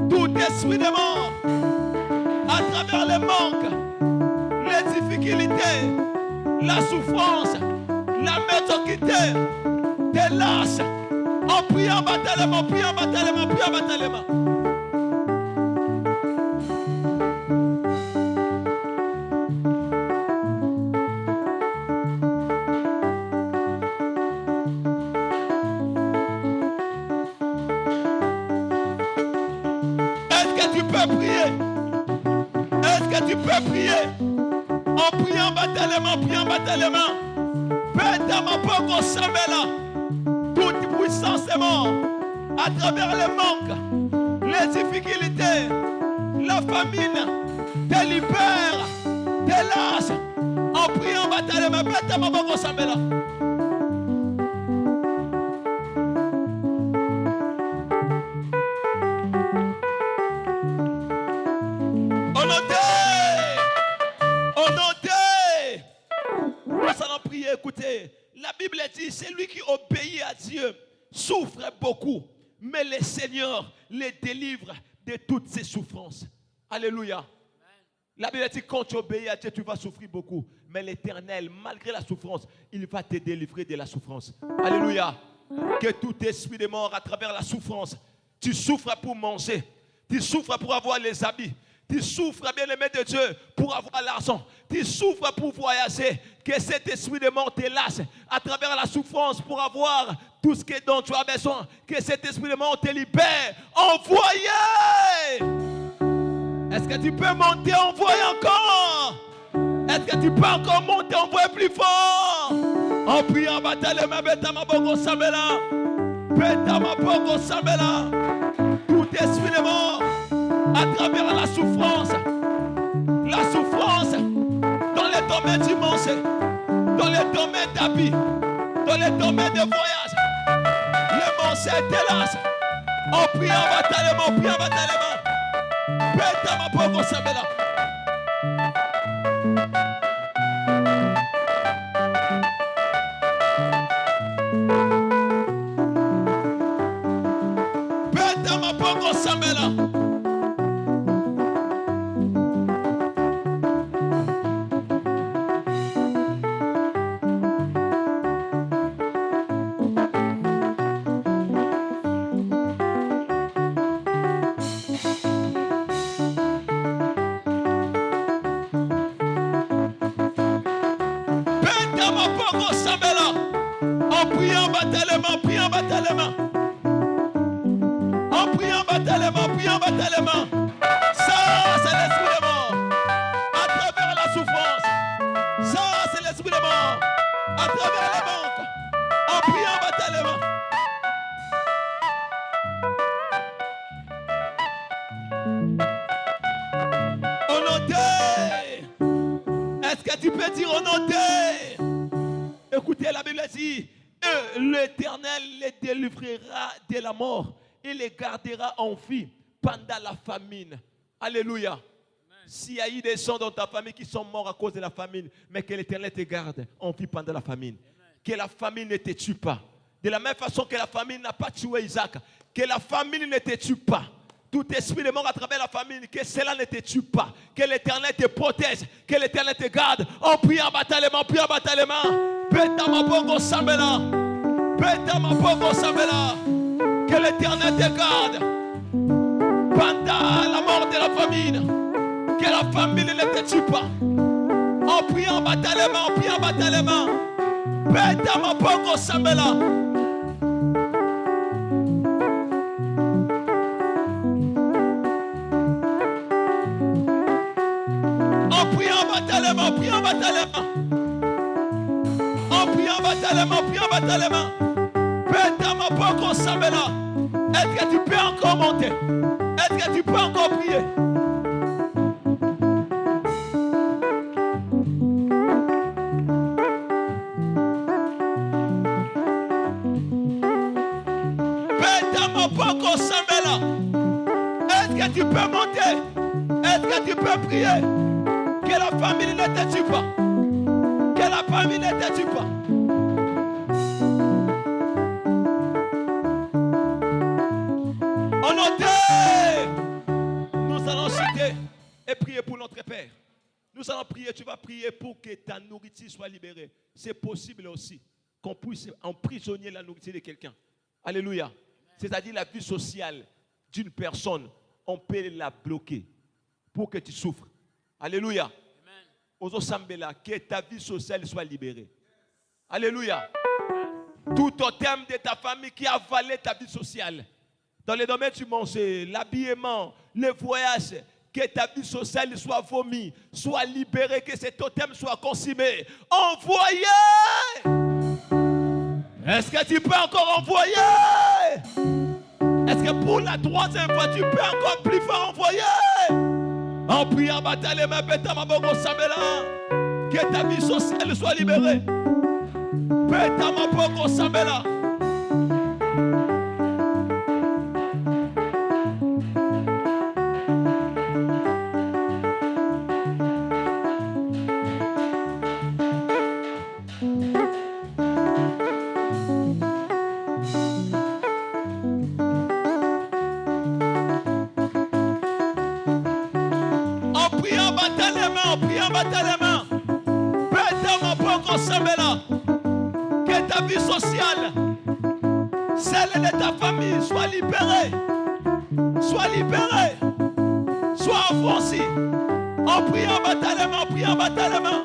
Tout esprit de mort, à travers les manques, les difficultés, la souffrance, la médiocrité, des lâches, en priant bataillement, priant bataillement, priant bataillement. Prier en priant bataillement. Pète ma poco sambela. Toute puissance est morte à travers les manques, les difficultés, la famine, te libère, te lâche en priant bataillement. Pète ma poco sambela. Écoutez, la Bible dit, c'est lui qui obéit à Dieu, souffre beaucoup, mais le Seigneur les délivre de toutes ses souffrances. Alléluia. Amen. La Bible dit, quand tu obéis à Dieu, tu vas souffrir beaucoup, mais l'Éternel, malgré la souffrance, il va te délivrer de la souffrance. Alléluia. Que tout esprit de mort à travers la souffrance, tu souffres pour manger, tu souffres pour avoir les habits, tu souffres, bien-aimé de Dieu, pour avoir l'argent. Tu souffres pour voyager. Que cet esprit de mort te lâche à travers la souffrance pour avoir tout ce dont tu as besoin. Que cet esprit de mort te libère. Envoyez! Est-ce que tu peux monter, envoyer encore? Est-ce que tu peux encore monter, envoyer plus fort? En priant, bataillement, betama boko samela. Betama boko samela. Tout esprit de mort à travers la souffrance dans les domaines du manger, dans les domaines d'habits, dans les domaines de voyage, les manger te lâche. En priant bataillement, Betama boko samela. Betama boko samela. Prions bataillement. Ça, c'est l'esprit de mort à travers la souffrance. Ça, c'est l'esprit de mort à travers les manques. En priant bataillement. Au nom de... Est-ce que tu peux dire au nom de... Écoutez, la Bible dit, l'Éternel les délivrera de la mort. Il les gardera en vie pendant la famine. Alléluia. S'il y a eu des gens dans ta famille qui sont morts à cause de la famine, mais que l'Éternel te garde en vie pendant la famine. Amen. Que la famine ne te tue pas. De la même façon que la famine n'a pas tué Isaac, que la famine ne te tue pas. Tout esprit de mort à travers la famine, que cela ne te tue pas. Que l'Éternel te protège, que l'Éternel te garde. En priant bataillement, priant bataillement. Betama boko sambela. Betama boko sambela. Que l'Éternel te garde pendant la mort de la famine. Que la famine ne te tue pas. En priant bataillement, en priant bataillement. Betama boko sambela. En priant bataillement, en priant bataillement. En priant bataillement, en priant bataillement. Betama boko sambela. Est-ce que tu peux encore monter? Est-ce que tu peux encore prier? Betama boko sambela. Est-ce que tu peux monter? Est-ce que tu peux prier? Que la famille ne te tue pas. Que Que la famille ne te tue pas. En nous allons citer et prier pour notre Père. Nous allons prier, tu vas prier pour que ta nourriture soit libérée. C'est possible aussi qu'on puisse emprisonner la nourriture de quelqu'un. Alléluia. C'est-à-dire la vie sociale d'une personne, on peut la bloquer pour que tu souffres. Alléluia. Que ta vie sociale soit libérée. Alléluia. Tout totem de ta famille qui a avalé ta vie sociale. Dans les domaines du manger, l'habillement, les voyages, que ta vie sociale soit vomi, soit libérée, que ce totem soit consumé. Envoyez! Est-ce que tu peux encore envoyer? Est-ce que pour la troisième fois, tu peux encore plus fort envoyer? En priant, bataille les mains, péta ma bogo samela. Que ta vie sociale soit libérée. Péta ma bogo samela. Que ta vie sociale, celle de ta famille, soit libérée. Soit libérée. Soit affranchie. En priant, batalement, en priant, batalement.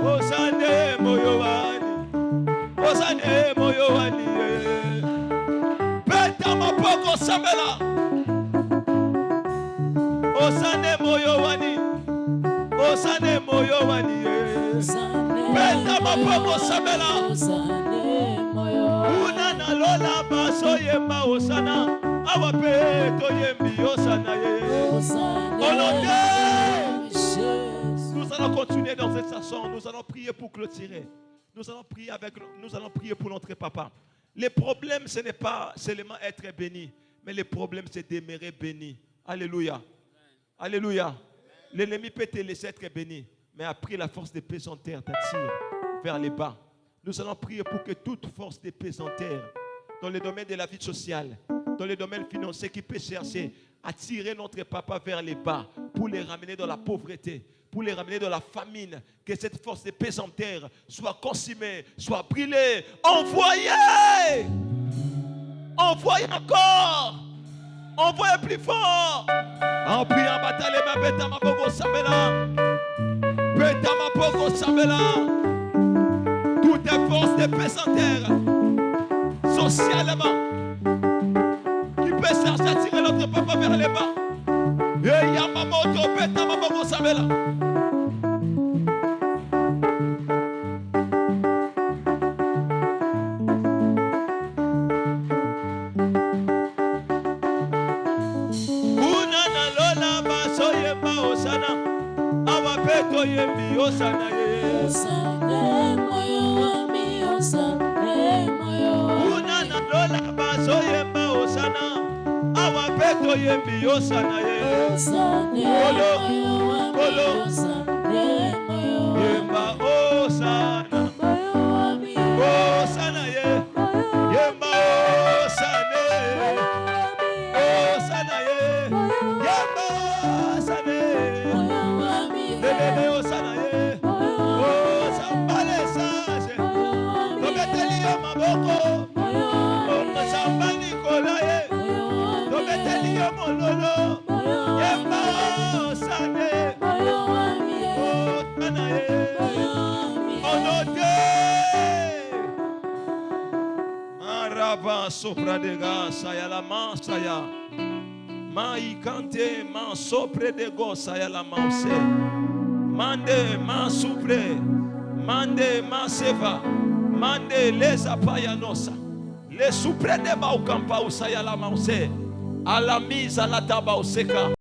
Osane moyoani. Osane moyoani. Peta mapoko samela. Osane moyoani. Osane moyoani. Peta mapoko samela. Una na lola baso yemba osana. Awape to yembi osana ye. Nous allons continuer dans cette façon. Nous allons prier pour clôturer. Nous allons prier pour notre papa. Le problème, ce n'est pas seulement être béni, mais le problème, c'est demeurer béni. Alléluia. Alléluia. L'ennemi peut te laisser être béni, mais après la force de pesanteur t'attire vers les bas. Nous allons prier pour que toute force de pesanteur dans le domaine de la vie sociale, dans le domaine financier qui peut chercher à tirer notre papa vers les bas pour les ramener dans la pauvreté, pour les ramener dans la famine, que cette force de pesanteur soit consumée, soit brûlée. Envoyez! Envoyez encore! Envoyez plus fort! En priant, bataille ma bêta ma bogo samela. Bêta ma bogo samela. Toutes les forces de pesanteur socialement qui peut chercher à tirer notre papa vers les bas. Et Yamamoto bêta ma bogo samela. Yembi osana ye osane moyo wami osane moyo una na lola baso yemba osana awa peto yembi osana ye osane moyo wami osane moyo yemba osana moyo wami osana ye yemba osane osana ye yemba osane moyo wami osana ye osambale sase tobeteli yo maboko osambani kola ye tobeteli yo mololo yemba osane osana ye onote maraba sopra de gasa ya la mansa ya maikante man sopre de gosa ya la mause mande ma supre, mande ma seva, mande les apayanosa, les supre de baukampa usaya la mause, à la mise à la taba useka.